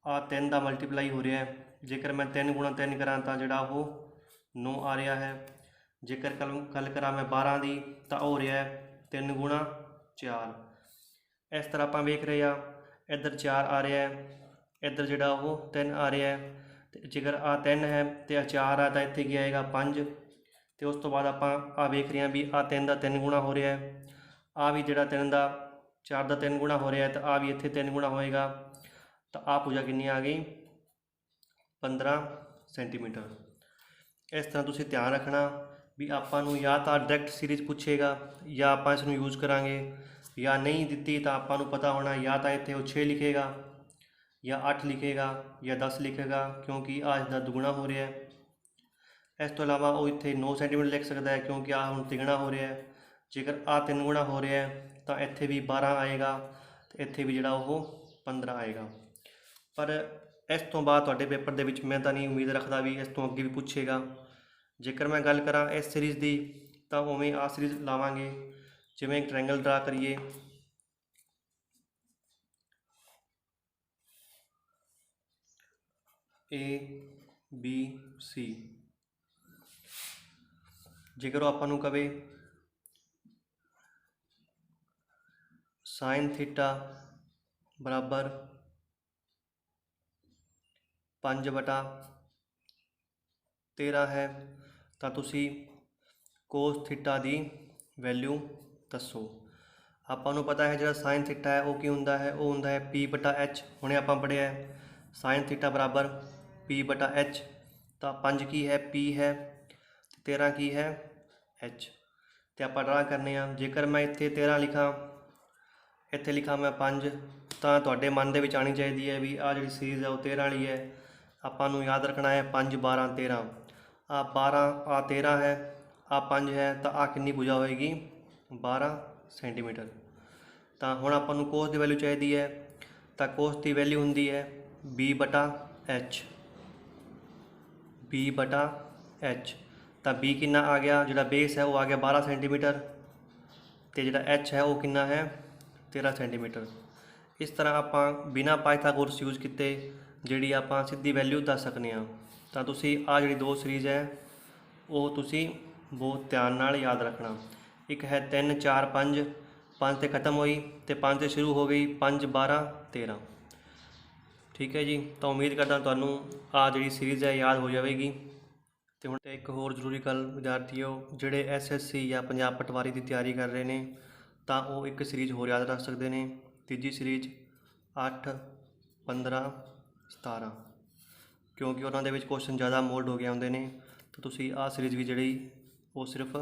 ਆਹ 3 ਦਾ ਮਲਟੀਪਲਾਈ ਹੋ ਰਿਹਾ ਹੈ। ਜੇਕਰ ਮੈਂ 3 ਗੁਣਾ 3 ਕਰਾਂ ਤਾਂ ਜਿਹੜਾ ਉਹ 9 ਆ ਰਿਹਾ ਹੈ। ਜੇਕਰ ਗੱਲ ਕਰਾਂ ਮੈਂ 12 ਦੀ ਤਾਂ ਉਹ ਹੋ ਰਿਹਾ ਹੈ 3 ਗੁਣਾ 4। ਇਸ ਤਰ੍ਹਾਂ ਆਪਾਂ ਵੇਖ ਰਹੇ ਆ, ਇੱਧਰ 4 ਆ ਰਿਹਾ ਹੈ, ਇੱਧਰ ਜਿਹੜਾ ਉਹ 3 ਆ ਰਿਹਾ ਹੈ। ਤੇ ਜੇਕਰ ਆਹ 3 ਹੈ ਤੇ ਆਹ 4 ਆ ਤਾਂ ਇੱਥੇ ਕੀ ਆਏਗਾ 5। ਤੇ ਉਸ ਤੋਂ ਬਾਅਦ ਆਪਾਂ ਆਹ ਵੇਖ ਰਹੇ ਹਾਂ ਵੀ ਆਹ 3 ਦਾ 3 ਗੁਣਾ ਹੋ ਰਿਹਾ ਹੈ, ਆਹ ਵੀ ਜਿਹੜਾ 3 ਦਾ 4 ਦਾ 3 ਗੁਣਾ ਹੋ ਰਿਹਾ ਹੈ, ਤਾਂ ਆਹ ਵੀ ਇੱਥੇ 3 ਗੁਣਾ ਹੋਏਗਾ। ਤਾਂ ਆਹ ਭੁਜਾ ਕਿੰਨੀ ਆ ਗਈ 15 ਸੈਂਟੀਮੀਟਰ। ਇਸ ਤਰ੍ਹਾਂ ਤੁਸੀਂ ਧਿਆਨ ਰੱਖਣਾ ਵੀ ਆਪਾਂ ਨੂੰ ਜਾਂ ਤਾਂ ਡਾਇਰੈਕਟ ਸੀਰੀਜ਼ ਪੁੱਛੇਗਾ ਜਾਂ ਆਪਾਂ ਇਸ ਨੂੰ ਯੂਜ਼ ਕਰਾਂਗੇ, ਜਾਂ ਨਹੀਂ ਦਿੱਤੀ ਤਾਂ ਆਪਾਂ ਨੂੰ ਪਤਾ ਹੋਣਾ ਜਾਂ ਤਾਂ ਇੱਥੇ ਉਹ 6 ਲਿਖੇਗਾ ਜਾਂ 8 ਲਿਖੇਗਾ ਜਾਂ 10 ਲਿਖੇਗਾ, ਕਿਉਂਕਿ ਆਹ ਇਸ ਦਾ ਦੁੱਗਣਾ ਹੋ ਰਿਹਾ ਹੈ। ਇਸ ਤੋਂ ਇਲਾਵਾ ਉਹ ਇੱਥੇ 9 ਸੈਂਟੀਮੀਟਰ ਲਿਖ ਸਕਦਾ ਹੈ ਕਿਉਂਕਿ ਆਹ ਹੁਣ ਤਿਗਣਾ ਹੋ ਰਿਹਾ ਹੈ। ਜੇਕਰ ਆਹ 3 ਗੁਣਾ ਹੋ ਰਿਹਾ ਹੈ ਤਾਂ ਇੱਥੇ ਵੀ 12 ਆਏਗਾ ਤੇ ਇੱਥੇ ਵੀ ਜਿਹੜਾ ਉਹ 15 ਆਏਗਾ। ਪਰ ਇਸ ਤੋਂ ਬਾਅਦ ਤੁਹਾਡੇ ਪੇਪਰ ਦੇ ਵਿੱਚ ਮੈਂ ਤਾਂ ਨਹੀਂ ਉਮੀਦ ਰੱਖਦਾ ਵੀ ਇਸ ਤੋਂ ਅੱਗੇ ਵੀ ਪੁੱਛੇਗਾ। ਜੇਕਰ ਮੈਂ ਗੱਲ ਕਰਾਂ ਇਸ ਸੀਰੀਜ਼ ਦੀ ਤਾਂ ਉਵੇਂ ਆਹ ਸੀਰੀਜ਼ ਲਾਵਾਂਗੇ। ਜਿਵੇਂ ਇੱਕ ਟ੍ਰਾਇੰਗਲ ਡਰਾ ਕਰੀਏ, ABC। ਜੇਕਰ ਉਹ ਆਪਾਂ ਨੂੰ ਕਵੇ ਸਾਈਨ ਥੀਟਾ ਬਰਾਬਰ 5/13 ਹੈ, ਤਾਂ ਤੁਸੀਂ ਕੋਸ ਥੀਟਾ ਦੀ ਵੈਲਿਊ ਦੱਸੋ। ਆਪਾਂ ਨੂੰ ਪਤਾ ਹੈ ਜਿਹੜਾ ਸਾਈਨ ਥੀਟਾ ਹੈ ਉਹ ਕੀ ਹੁੰਦਾ ਹੈ, ਉਹ ਹੁੰਦਾ ਹੈ P/H। ਹੁਣੇ ਆਪਾਂ ਪੜ੍ਹਿਆ ਹੈ ਸਾਈਨ ਥੀਟਾ ਬਰਾਬਰ P/H। ਤਾਂ 5 ਕੀ ਹੈ P ਹੈ, 13 ਕੀ ਹੈ H। ਤੇ ਆਪਾਂ ਡਰਾ ਕਰਨੇ ਆ। ਜੇਕਰ ਮੈਂ ਇੱਥੇ 13 ਲਿਖਾਂ, ਇੱਥੇ ਲਿਖਾਂ ਮੈਂ 5, ਤਾਂ ਤੁਹਾਡੇ ਮਨ ਦੇ ਵਿੱਚ ਆਉਣੀ ਚਾਹੀਦੀ ਹੈ ਵੀ ਆਹ ਜਿਹੜੀ ਸੀਰੀਜ਼ ਹੈ ਉਹ 13 ਵਾਲੀ ਹੈ। ਆਪਾਂ ਨੂੰ ਯਾਦ ਰੱਖਣਾ ਹੈ 5 12 13। ਆਹ 12 ਆਹ 13 ਹੈ, ਆਹ 5 ਹੈ, ਤਾਂ ਆਹ ਕਿੰਨੀ ਭੁਜਾ ਹੋਏਗੀ 12 ਸੈਂਟੀਮੀਟਰ। ਤਾਂ ਹੁਣ ਆਪਾਂ ਨੂੰ ਕੋਸ ਦੀ ਵੈਲਿਊ ਚਾਹੀਦੀ ਹੈ, ਤਾਂ ਕੋਸ ਦੀ ਵੈਲਿਊ ਹੁੰਦੀ ਹੈ B/H। B/H। ਤਾਂ B ਕਿੰਨਾ ਆ ਗਿਆ, ਜਿਹੜਾ ਬੇਸ ਹੈ ਉਹ ਆ ਗਿਆ 12 ਸੈਂਟੀਮੀਟਰ, ਤੇ ਜਿਹੜਾ H ਹੈ ਉਹ ਕਿੰਨਾ ਹੈ 13 ਸੈਂਟੀਮੀਟਰ। ਇਸ ਤਰ੍ਹਾਂ ਆਪਾਂ ਬਿਨਾਂ ਪਾਇਥਾਗੋਰਸ ਯੂਜ਼ ਕੀਤੇ ਜਿਹੜੀ ਆਪਾਂ ਸਿੱਧੀ ਵੈਲਿਊ ਦੱਸ ਸਕਦੇ ਹਾਂ। ਤਾਂ ਤੁਸੀਂ ਆਹ ਜਿਹੜੀ ਦੋ ਸੀਰੀਜ਼ ਹੈ ਉਹ ਤੁਸੀਂ ਬਹੁਤ ਧਿਆਨ ਨਾਲ ਯਾਦ ਰੱਖਣਾ। ਇੱਕ ਹੈ 3 4 5, 5 ਤੇ ख़त्म ਹੋਈ ਤੇ 5 ਤੇ ਸ਼ੁਰੂ ਹੋ ਗਈ, 5 12 13। ਠੀਕ ਹੈ ਜੀ। ਤਾਂ ਉਮੀਦ ਕਰਦਾ ਤੁਹਾਨੂੰ ਆਹ ਜਿਹੜੀ ਸੀਰੀਜ਼ ਹੈ ਯਾਦ ਹੋ ਜਾਵੇਗੀ। ਤੇ ਹੁਣ ਇੱਕ ਹੋਰ ਜ਼ਰੂਰੀ ਗੱਲ ਵਿਦਿਆਰਥੀਓ, ਜਿਹੜੇ SSC ਜਾਂ ਪੰਜਾਬ ਪਟਵਾਰੀ ਦੀ ਤਿਆਰੀ ਕਰ ਰਹੇ ਨੇ ਤਾਂ ਉਹ ਇੱਕ ਸੀਰੀਜ਼ ਹੋਰ ਯਾਦ ਰੱਖ ਸਕਦੇ ਨੇ। ਤੀਜੀ ਸੀਰੀਜ਼ 8 15 17, ਕਿਉਂਕਿ ਉਹਨਾਂ ਦੇ ਵਿੱਚ ਕੁਐਸਚਨ ਜ਼ਿਆਦਾ ਮੋਲਡ ਹੋ ਗਏ ਹੁੰਦੇ ਨੇ। ਤਾਂ ਤੁਸੀਂ ਆਹ ਸੀਰੀਜ਼ ਵੀ ਜਿਹੜੀ ਉਹ ਸਿਰਫ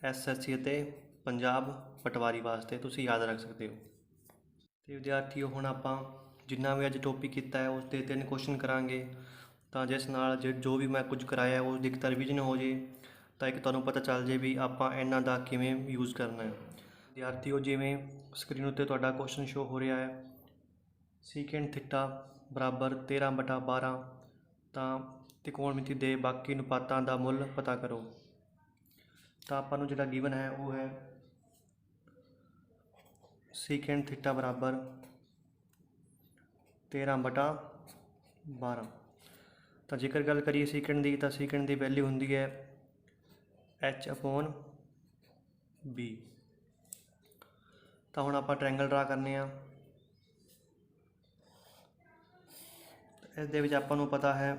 SSC ਅਤੇ ਪੰਜਾਬ ਪਟਵਾਰੀ ਵਾਸਤੇ ਤੁਸੀਂ ਯਾਦ ਰੱਖ ਸਕਦੇ ਹੋ। ਤੇ ਵਿਦਿਆਰਥੀਓ ਹੁਣ ਆਪਾਂ ਜਿੰਨਾ ਵੀ ਅੱਜ ਟੌਪਿਕ ਕੀਤਾ ਹੈ ਉਸ ਦੇ 3 ਕੁਐਸਚਨ ਕਰਾਂਗੇ, ਤਾਂ ਜਿਸ ਨਾਲ ਜੋ ਵੀ ਮੈਂ ਕੁਝ ਕਰਾਇਆ ਉਸ ਦੀ ਇੱਕ ਰਿਵੀਜ਼ਨ ਹੋ ਜੇ, ਤਾਂ ਇੱਕ ਤੁਹਾਨੂੰ ਪਤਾ ਚੱਲ ਜੇ ਵੀ ਆਪਾਂ ਇਹਨਾਂ ਦਾ ਕਿਵੇਂ ਯੂਜ਼ ਕਰਨਾ ਹੈ। ਵਿਦਿਆਰਥੀਓ ਜਿਵੇਂ ਸਕਰੀਨ ਉੱਤੇ ਤੁਹਾਡਾ ਕੁਐਸਚਨ ਸ਼ੋ ਹੋ ਰਿਹਾ ਹੈ, ਸੀਕੈਂਟ ਥੀਟਾ ਬਰਾਬਰ 13/12 ਤਾਂ ਤਿਕੋਣਮਿਤੀ ਦੇ ਬਾਕੀ ਅਨੁਪਾਤਾਂ ਦਾ ਮੁੱਲ ਪਤਾ ਕਰੋ। ਤਾਂ ਆਪਾਂ ਨੂੰ ਜਿਹੜਾ ਗਿਵਨ ਹੈ ਉਹ ਹੈ ਸੀਕੈਂਟ ਥੀਟਾ ਬਰਾਬਰ 13/12। ਤਾਂ ਜੇਕਰ ਗੱਲ ਕਰੀਏ ਸੀਕੈਂਟ ਦੀ, ਤਾਂ ਸੀਕੈਂਟ ਦੀ ਵੈਲਿਊ ਹੁੰਦੀ ਹੈ h/b। ਤਾਂ ਹੁਣ ਆਪਾਂ ਟ੍ਰਾਇੰਗਲ ਡਰਾ ਕਰਨੇ ਆ। ਇਸ ਦੇ ਵਿੱਚ ਆਪਾਂ ਨੂੰ ਪਤਾ ਹੈ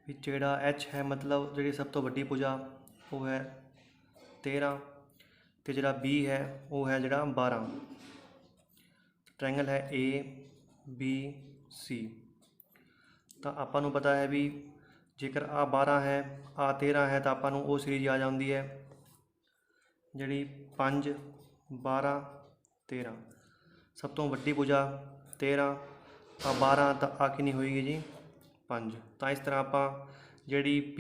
ਵੀ ਜਿਹੜਾ h ਹੈ ਮਤਲਬ ਜਿਹੜੀ ਸਭ ਤੋਂ ਵੱਡੀ ਭੁਜਾ ਉਹ ਹੈ 13 ਅਤੇ ਜਿਹੜਾ b ਹੈ ਉਹ ਹੈ ਜਿਹੜਾ 12। ਟ੍ਰਾਇੰਗਲ ਹੈ ABC। ਤਾਂ ਆਪਾਂ ਨੂੰ ਪਤਾ ਹੈ ਵੀ ਜੇਕਰ ਆ 12 ਹੈ ਆ 13 ਹੈ ਤਾਂ ਆਪਾਂ ਨੂੰ ਉਹ ਸੀਰੀਜ਼ ਆ ਜਾਂਦੀ ਹੈ ਜਿਹੜੀ 5 12 13। ਸਭ ਤੋਂ ਵੱਡੀ ਭੁਜਾ 13 ਆ 12 ਤਾਂ ਆ ਕਿੰਨੀ ਹੋਏਗੀ ਜੀ 5। ਤਾਂ ਇਸ ਤਰ੍ਹਾਂ ਆਪਾਂ ਜਿਹੜੀ P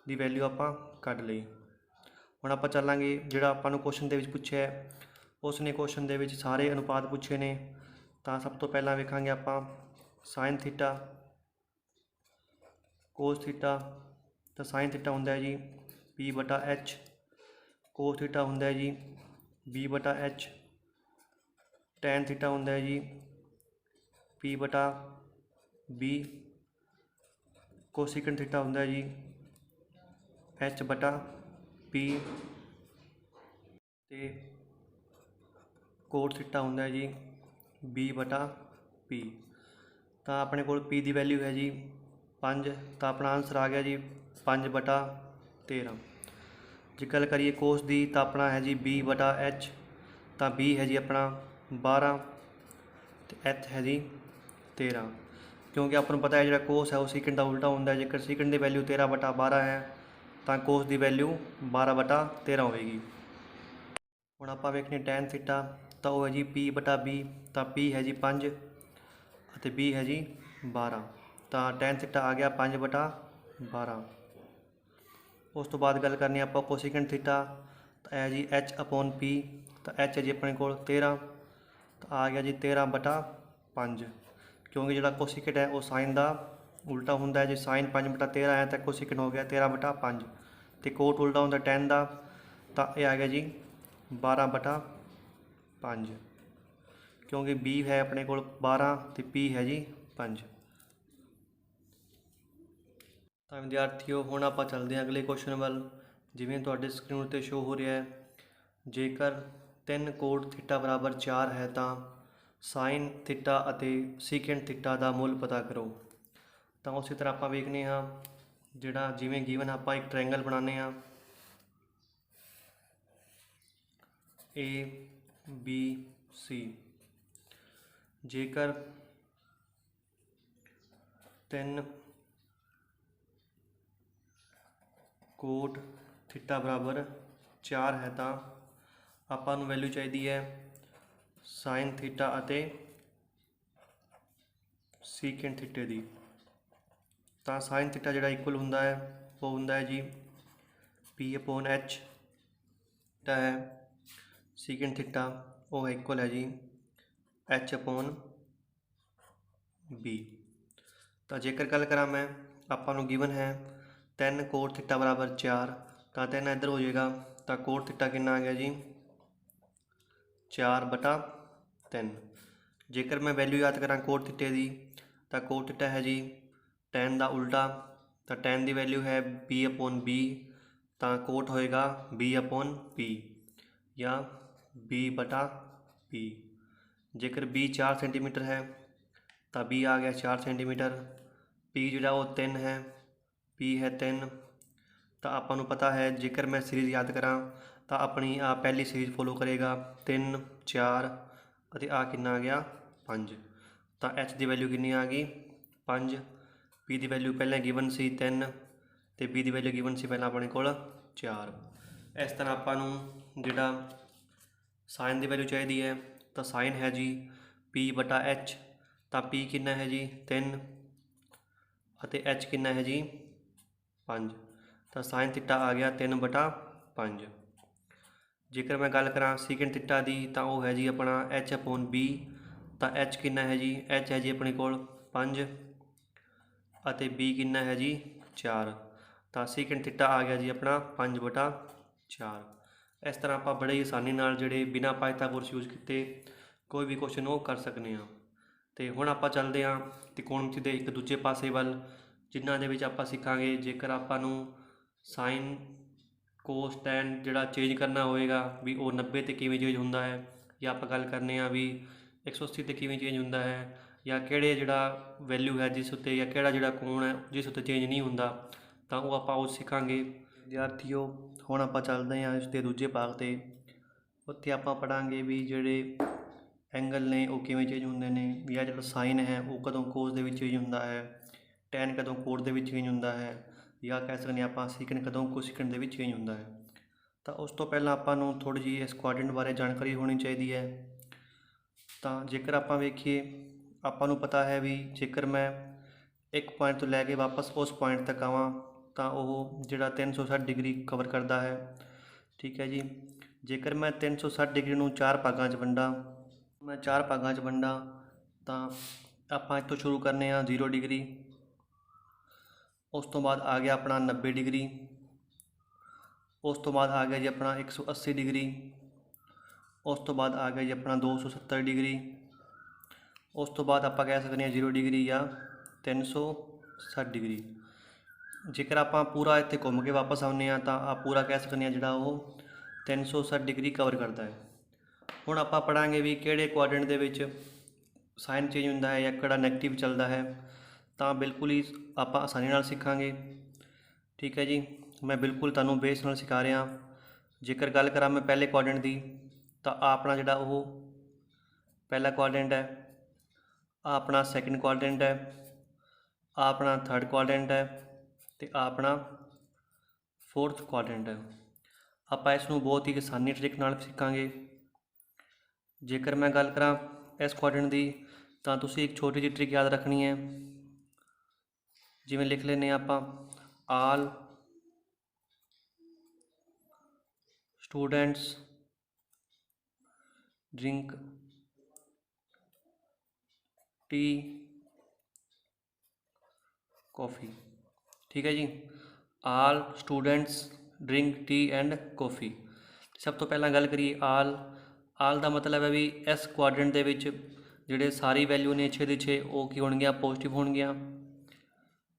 ਦੀ ਵੈਲਿਊ ਆਪਾਂ ਕੱਢ ਲਈ। ਹੁਣ ਆਪਾਂ ਚੱਲਾਂਗੇ ਜਿਹੜਾ ਆਪਾਂ ਨੂੰ ਕੁਐਸਚਨ ਦੇ ਵਿੱਚ ਪੁੱਛਿਆ ਹੈ ਉਸ ਨੇ ਕੁਐਸਚਨ ਦੇ ਵਿੱਚ ਸਾਰੇ ਅਨੁਪਾਤ ਪੁੱਛੇ ਨੇ। ਤਾਂ ਸਭ ਤੋਂ ਪਹਿਲਾਂ ਵੇਖਾਂਗੇ ਆਪਾਂ ਸਾਈਨ ਥੀਟਾ ਕੋਸ ਥੀਟਾ। ਤਾਂ ਸਾਈਨ ਥੀਟਾ ਹੁੰਦਾ ਹੈ ਜੀ P/H, ਕੋਸ ਥੀਟਾ ਹੁੰਦਾ ਹੈ ਜੀ B/H, ਟੈਨ ਥੀਟਾ ਹੁੰਦਾ ਹੈ ਜੀ P/B, ਕੋਸੀਕੈਂਟ ਥੀਟਾ ਹੁੰਦਾ ਹੈ ਜੀ H/P ਤੇ ਕੋਟ ਥੀਟਾ ਹੁੰਦਾ ਹੈ ਜੀ B/P। ਤਾਂ ਆਪਣੇ ਕੋਲ P ਦੀ ਵੈਲਿਊ ਹੈ ਜੀ 5। ਤਾਂ ਆਪਣਾ ਆਨਸਰ ਆ ਗਿਆ ਜੀ 5/13। ਜੇ ਗੱਲ ਕਰੀਏ ਕੋਸ ਦੀ ਤਾਂ ਆਪਣਾ ਹੈ ਜੀ B/H। ਤਾਂ B ਹੈ ਜੀ ਆਪਣਾ 12 ਅਤੇ H ਹੈ ਜੀ 13। ਕਿਉਂਕਿ ਆਪਾਂ ਨੂੰ ਪਤਾ ਹੈ ਜਿਹੜਾ ਕੋਸ ਹੈ ਉਹ ਸੀਕੈਂਟ ਦਾ ਉਲਟਾ ਹੁੰਦਾ ਹੈ। ਜੇਕਰ ਸੀਕੈਂਟ ਦੀ ਵੈਲਿਊ 13/12 ਹੈ ਤਾਂ ਕੋਸ ਦੀ ਵੈਲਿਊ 12/13 ਹੋਏਗੀ। ਹੁਣ ਆਪਾਂ ਵੇਖਦੇ ਟੈਨ ਥੀਟਾ। ਤਾਂ ਉਹ ਹੈ ਜੀ P/B। ਤਾਂ P ਹੈ ਜੀ 5 ਅਤੇ B ਹੈ ਜੀ 12। ਤਾਂ ਟੈਨ ਥੀਟਾ ਆ ਗਿਆ 5/12। ਉਸ ਤੋਂ ਬਾਅਦ ਗੱਲ ਕਰਨੀ ਆਪਾਂ ਕੋਸੀਕੈਂਟ ਥੀਟਾ। ਤਾਂ ਹੈ ਜੀ H/P। ਤਾਂ H ਹੈ ਜੀ ਆਪਣੇ ਕੋਲ 13। ਤਾਂ ਆ ਗਿਆ ਜੀ 13/5। ਕਿਉਂਕਿ ਜਿਹੜਾ ਕੋਸੀਕੈਂਟ ਹੈ ਉਹ ਸਾਈਨ ਦਾ ਉਲਟਾ ਹੁੰਦਾ ਹੈ। ਜੇ ਸਾਈਨ 5/13 ਹੈ ਤਾਂ ਕੋਸੀਕੈਂਟ ਹੋ ਗਿਆ 13/5 ਅਤੇ ਕੋਟ ਉਲਟਾ ਹੁੰਦਾ ਟੈਨ ਦਾ। ਤਾਂ ਇਹ ਆ ਗਿਆ ਜੀ 12/5 ਕਿਉਂਕਿ B ਹੈ ਆਪਣੇ ਕੋਲ 12 ਅਤੇ P ਹੈ ਜੀ 5। ਤਾਂ ਵਿਦਿਆਰਥੀਓ ਹੁਣ ਆਪਾਂ ਚੱਲਦੇ ਹਾਂ ਅਗਲੇ ਕੁਐਸਚਨ ਵੱਲ। ਜਿਵੇਂ ਤੁਹਾਡੇ ਸਕਰੀਨ ਉੱਤੇ ਸ਼ੋ ਹੋ ਰਿਹਾ ਹੈ, ਜੇਕਰ 3 ਕੋਟ ਥੀਟਾ ਬਰਾਬਰ 4 ਹੈ ਤਾਂ ਸਾਈਨ ਥੀਟਾ ਅਤੇ ਸੀਕੈਂਟ ਥੀਟਾ ਦਾ ਮੁੱਲ ਪਤਾ ਕਰੋ। ਤਾਂ ਉਸੇ ਤਰ੍ਹਾਂ ਆਪਾਂ ਵੇਖਦੇ ਹਾਂ ਜਿਹੜਾ ਜਿਵੇਂ ਗਿਵਨ ਆਪਾਂ ਇੱਕ ਟ੍ਰਾਇੰਗਲ ਬਣਾਉਂਦੇ ਹਾਂ ABC। ਜੇਕਰ 3 ਕੋਟ ਥੀਟਾ ਬਰਾਬਰ 4 ਹੈ ਤਾਂ ਆਪਾਂ ਨੂੰ ਵੈਲਿਊ ਚਾਹੀਦੀ ਹੈ ਸਾਈਨ ਥੀਟਾ ਅਤੇ ਸੀਕੈਂਟ ਥੀਟੇ ਦੀ। ਤਾਂ ਸਾਈਨ ਥੀਟਾ ਜਿਹੜਾ ਇਕੁਅਲ ਹੁੰਦਾ ਹੈ ਉਹ ਹੁੰਦਾ ਹੈ ਜੀ P/H ਤਾਂ ਹੈ। ਸੀਕੈਂਟ ਥੀਟਾ ਉਹ ਇਕੁਅਲ ਹੈ ਜੀ H/B। ਤਾਂ ਜੇਕਰ ਗੱਲ ਕਰਾਂ ਮੈਂ ਆਪਾਂ ਨੂੰ ਗਿਵਨ ਹੈ 3 ਕੋਟ ਥੀਟਾ ਬਰਾਬਰ 4 ਤਾਂ 3 ਇੱਧਰ ਹੋ ਜਾਏਗਾ। ਤਾਂ ਕੋਟ ਥੀਟਾ ਕਿੰਨਾ ਆ ਗਿਆ ਜੀ 4/3। ਜੇਕਰ ਮੈਂ ਵੈਲਿਊ ਯਾਦ ਕਰਾਂ ਕੋਟ ਥੀਟੇ ਦੀ ਤਾਂ ਕੋਟ ਥੀਟਾ ਹੈ ਜੀ ਟੈਨ ਦਾ ਉਲਟਾ। ਤਾਂ ਟੈਨ ਦੀ ਵੈਲਿਊ ਹੈ B/B। ਤਾਂ ਕੋਟ ਹੋਏਗਾ B/P ਜਾਂ B/P। ਜੇਕਰ B 4 ਸੈਂਟੀਮੀਟਰ ਹੈ ਤਾਂ B ਆ ਗਿਆ 4 ਸੈਂਟੀਮੀਟਰ। P ਜਿਹੜਾ ਉਹ 3 ਹੈ, P ਹੈ 3। ਤਾਂ ਆਪਾਂ ਨੂੰ ਪਤਾ ਹੈ ਜੇਕਰ ਮੈਂ ਸੀਰੀਜ਼ ਯਾਦ ਕਰਾਂ ਤਾਂ ਆਪਣੀ ਆ ਪਹਿਲੀ ਸੀਰੀਜ਼ ਫੋਲੋ ਕਰੇਗਾ 3 4 ਅਤੇ ਆ ਕਿੰਨਾ ਆ ਗਿਆ 5। ਤਾਂ H ਦੀ ਵੈਲਿਊ ਕਿੰਨੀ ਆ ਗਈ 5। P ਦੀ ਵੈਲਿਊ ਪਹਿਲਾਂ ਗਿਵਨ ਸੀ 3 ਅਤੇ B ਦੀ ਵੈਲਿਊ ਗਿਵਨ ਸੀ ਪਹਿਲਾਂ ਆਪਣੇ ਕੋਲ 4। ਇਸ ਤਰ੍ਹਾਂ ਆਪਾਂ ਨੂੰ ਜਿਹੜਾ ਸਾਈਨ ਦੀ ਵੈਲਿਊ ਚਾਹੀਦੀ ਹੈ ਤਾਂ ਸਾਈਨ ਹੈ ਜੀ P/H। ਤਾਂ P ਕਿੰਨਾ ਹੈ ਜੀ 3 ਅਤੇ H ਕਿੰਨਾ ਹੈ ਜੀ 5। ਤਾਂ ਸਾਈਨ ਥੀਟਾ ਆ ਗਿਆ 3/5। ਜੇਕਰ ਮੈਂ ਗੱਲ ਕਰਾਂ ਸੀਕੈਂਟ ਥੀਟਾ ਦੀ ਤਾਂ ਉਹ ਹੈ ਜੀ ਆਪਣਾ h/b। ਤਾਂ h ਕਿੰਨਾ ਹੈ ਜੀ, h ਹੈ ਜੀ ਆਪਣੇ ਕੋਲ 5 ਅਤੇ b ਕਿੰਨਾ ਹੈ ਜੀ 4। ਤਾਂ ਸੀਕੈਂਟ ਥੀਟਾ ਆ ਗਿਆ ਜੀ ਆਪਣਾ 5/4। ਇਸ ਤਰ੍ਹਾਂ ਆਪਾਂ ਬੜੇ ਹੀ ਆਸਾਨੀ ਨਾਲ ਜਿਹੜੇ ਬਿਨਾਂ ਪਾਇਥਾਗੋਰਸ ਯੂਜ਼ ਕੀਤੇ ਕੋਈ ਵੀ ਕੁਐਸਚਨ ਉਹ ਕਰ ਸਕਦੇ ਹਾਂ। ਅਤੇ ਹੁਣ ਆਪਾਂ ਚੱਲਦੇ ਹਾਂ ਤ੍ਰਿਕੋਣਮਿਤੀ ਦੇ ਇੱਕ ਦੂਜੇ ਪਾਸੇ ਵੱਲ, ਜਿਨ੍ਹਾਂ ਦੇ ਵਿੱਚ ਆਪਾਂ ਸਿੱਖਾਂਗੇ ਜੇਕਰ ਆਪਾਂ ਨੂੰ ਸਾਈਨ ਕੋਸ ਟੈਨ ਜਿਹੜਾ ਚੇਂਜ ਕਰਨਾ ਹੋਏਗਾ ਵੀ ਉਹ 90 'ਤੇ ਕਿਵੇਂ ਚੇਂਜ ਹੁੰਦਾ ਹੈ, ਜਾਂ ਆਪਾਂ ਗੱਲ ਕਰਨੇ ਆ ਵੀ 180 'ਤੇ ਕਿਵੇਂ ਚੇਂਜ ਹੁੰਦਾ ਹੈ, ਜਾਂ ਕਿਹੜੇ ਜਿਹੜਾ ਵੈਲਿਊ ਹੈ ਜਿਸ ਉੱਤੇ, ਜਾਂ ਕਿਹੜਾ ਜਿਹੜਾ ਕੋਣ ਹੈ ਜਿਸ ਉੱਤੇ ਚੇਂਜ ਨਹੀਂ ਹੁੰਦਾ, ਤਾਂ ਉਹ ਆਪਾਂ ਉਹ ਸਿੱਖਾਂਗੇ। ਵਿਦਿਆਰਥੀਓ ਹੁਣ ਆਪਾਂ ਚੱਲਦੇ ਹਾਂ ਇਸ ਦੇ ਦੂਜੇ ਭਾਗ 'ਤੇ। ਉੱਥੇ ਆਪਾਂ ਪੜ੍ਹਾਂਗੇ ਵੀ ਜਿਹੜੇ ਐਂਗਲ ਨੇ ਉਹ ਕਿਵੇਂ ਚੇਂਜ ਹੁੰਦੇ ਨੇ, ਜਾਂ ਜਿਹੜਾ ਸਾਈਨ ਹੈ ਉਹ ਕਦੋਂ ਕੋਸ ਦੇ ਵਿੱਚ ਚੇਂਜ ਹੁੰਦਾ ਹੈ, ਟੈਨ ਕਦੋਂ ਕੋਟ ਦੇ ਵਿੱਚ ਚੇਂਜ ਹੁੰਦਾ ਹੈ, ਜਾਂ ਕਹਿ ਸਕਦੇ ਆਪਾਂ ਸੀਕੈਂਟ ਕਦੋਂ ਕੋਸਿਕੈਂਟ ਦੇ ਵਿੱਚ ਚੇਂਜ ਹੁੰਦਾ ਹੈ। ਤਾਂ ਉਸ ਤੋਂ ਪਹਿਲਾਂ ਆਪਾਂ ਨੂੰ ਥੋੜ੍ਹੀ ਜਿਹੀ ਇਸ ਕੁਆਡਰੈਂਟ ਬਾਰੇ ਜਾਣਕਾਰੀ ਹੋਣੀ ਚਾਹੀਦੀ ਹੈ। ਤਾਂ ਜੇਕਰ ਆਪਾਂ ਵੇਖੀਏ, ਆਪਾਂ ਨੂੰ ਪਤਾ ਹੈ ਵੀ ਜੇਕਰ ਮੈਂ ਇੱਕ ਪੁਆਇੰਟ ਤੋਂ ਲੈ ਕੇ ਵਾਪਸ ਉਸ ਪੁਆਇੰਟ ਤੱਕ ਆਵਾਂ ਤਾਂ ਉਹ ਜਿਹੜਾ 360 ਡਿਗਰੀ ਕਵਰ ਕਰਦਾ ਹੈ। ਠੀਕ ਹੈ ਜੀ। ਜੇਕਰ ਮੈਂ 360 ਡਿਗਰੀ ਨੂੰ 4 ਭਾਗਾਂ 'ਚ ਵੰਡਾਂ, ਤਾਂ ਆਪਾਂ ਇੱਥੋਂ ਸ਼ੁਰੂ ਕਰਨੇ ਆ 0 ਡਿਗਰੀ। ਉਸ ਤੋਂ ਬਾਅਦ ਆ ਗਿਆ ਆਪਣਾ 90 ਡਿਗਰੀ। ਉਸ ਤੋਂ ਬਾਅਦ ਆ ਗਿਆ ਜੀ ਆਪਣਾ 180 ਡਿਗਰੀ। ਉਸ ਤੋਂ ਬਾਅਦ ਆ ਗਿਆ ਜੀ ਆਪਣਾ 270 ਡਿਗਰੀ। ਉਸ ਤੋਂ ਬਾਅਦ ਆਪਾਂ ਕਹਿ ਸਕਦੇ ਹਾਂ 0 ਡਿਗਰੀ ਜਾਂ 360 ਡਿਗਰੀ। ਜੇਕਰ ਆਪਾਂ ਪੂਰਾ ਇੱਥੇ ਘੁੰਮ ਕੇ ਵਾਪਸ ਆਉਂਦੇ ਹਾਂ ਤਾਂ ਪੂਰਾ ਕਹਿ ਸਕਦੇ ਹਾਂ ਜਿਹੜਾ ਉਹ 360 ਡਿਗਰੀ ਕਵਰ ਕਰਦਾ ਹੈ। ਹੁਣ ਆਪਾਂ ਪੜ੍ਹਾਂਗੇ ਵੀ ਕਿਹੜੇ ਕੁਆਡਰੈਂਟ ਦੇ ਵਿੱਚ ਸਾਈਨ ਚੇਂਜ ਹੁੰਦਾ ਹੈ ਜਾਂ ਕਿਹੜਾ ਨੈਗੇਟਿਵ ਚੱਲਦਾ ਹੈ। ਤਾਂ ਬਿਲਕੁਲ ਹੀ ਆਪਾਂ ਆਸਾਨੀ ਨਾਲ ਸਿੱਖਾਂਗੇ। ਠੀਕ ਹੈ ਜੀ, ਮੈਂ ਬਿਲਕੁਲ ਤੁਹਾਨੂੰ ਬੇਸ ਨਾਲ ਸਿਖਾ ਰਿਹਾ। ਜੇਕਰ ਗੱਲ ਕਰਾਂ ਮੈਂ ਪਹਿਲੇ ਕੁਆਡਰੈਂਟ ਦੀ, ਤਾਂ ਆਪਣਾ ਜਿਹੜਾ ਉਹ ਪਹਿਲਾ ਕੁਆਡਰੈਂਟ ਹੈ, ਆਪਣਾ ਸੈਕਿੰਡ ਕੁਆਡਰੈਂਟ ਹੈ, ਆਪਣਾ ਥਰਡ ਕੁਆਡਰੈਂਟ ਹੈ, ਅਤੇ ਆਪਣਾ ਫੋਰਥ ਕੁਆਡਰੈਂਟ ਹੈ। ਆਪਾਂ ਇਸ ਨੂੰ ਬਹੁਤ ਹੀ ਆਸਾਨੀ ਤਰੀਕੇ ਨਾਲ ਸਿੱਖਾਂਗੇ। ਜੇਕਰ ਮੈਂ ਗੱਲ ਕਰਾਂ ਇਸ ਕੁਆਡਰੈਂਟ ਦੀ, ਤਾਂ ਤੁਸੀਂ ਇੱਕ ਛੋਟੀ ਜਿਹੀ ਟ੍ਰਿਕ ਯਾਦ ਰੱਖਣੀ ਹੈ। ਜਿਵੇਂ ਲਿਖ ਲੈਂਦੇ ਆਪਾਂ, all students drink tea coffee. ਠੀਕ ਹੈ ਜੀ, all students drink tea and coffee. ਸਭ ਤੋਂ ਪਹਿਲਾਂ ਗੱਲ ਕਰੀਏ ਆਲ ਦਾ ਮਤਲਬ ਹੈ ਵੀ ਇਸ ਕੁਆਡਰੈਂਟ ਦੇ ਵਿੱਚ ਜਿਹੜੇ ਸਾਰੀ ਵੈਲਿਊ ਨੇ 6 ਦੀ 6 ਉਹ ਕੀ ਹੋਣਗੀਆਂ, ਪੋਜ਼ਿਟਿਵ ਹੋਣਗੀਆਂ।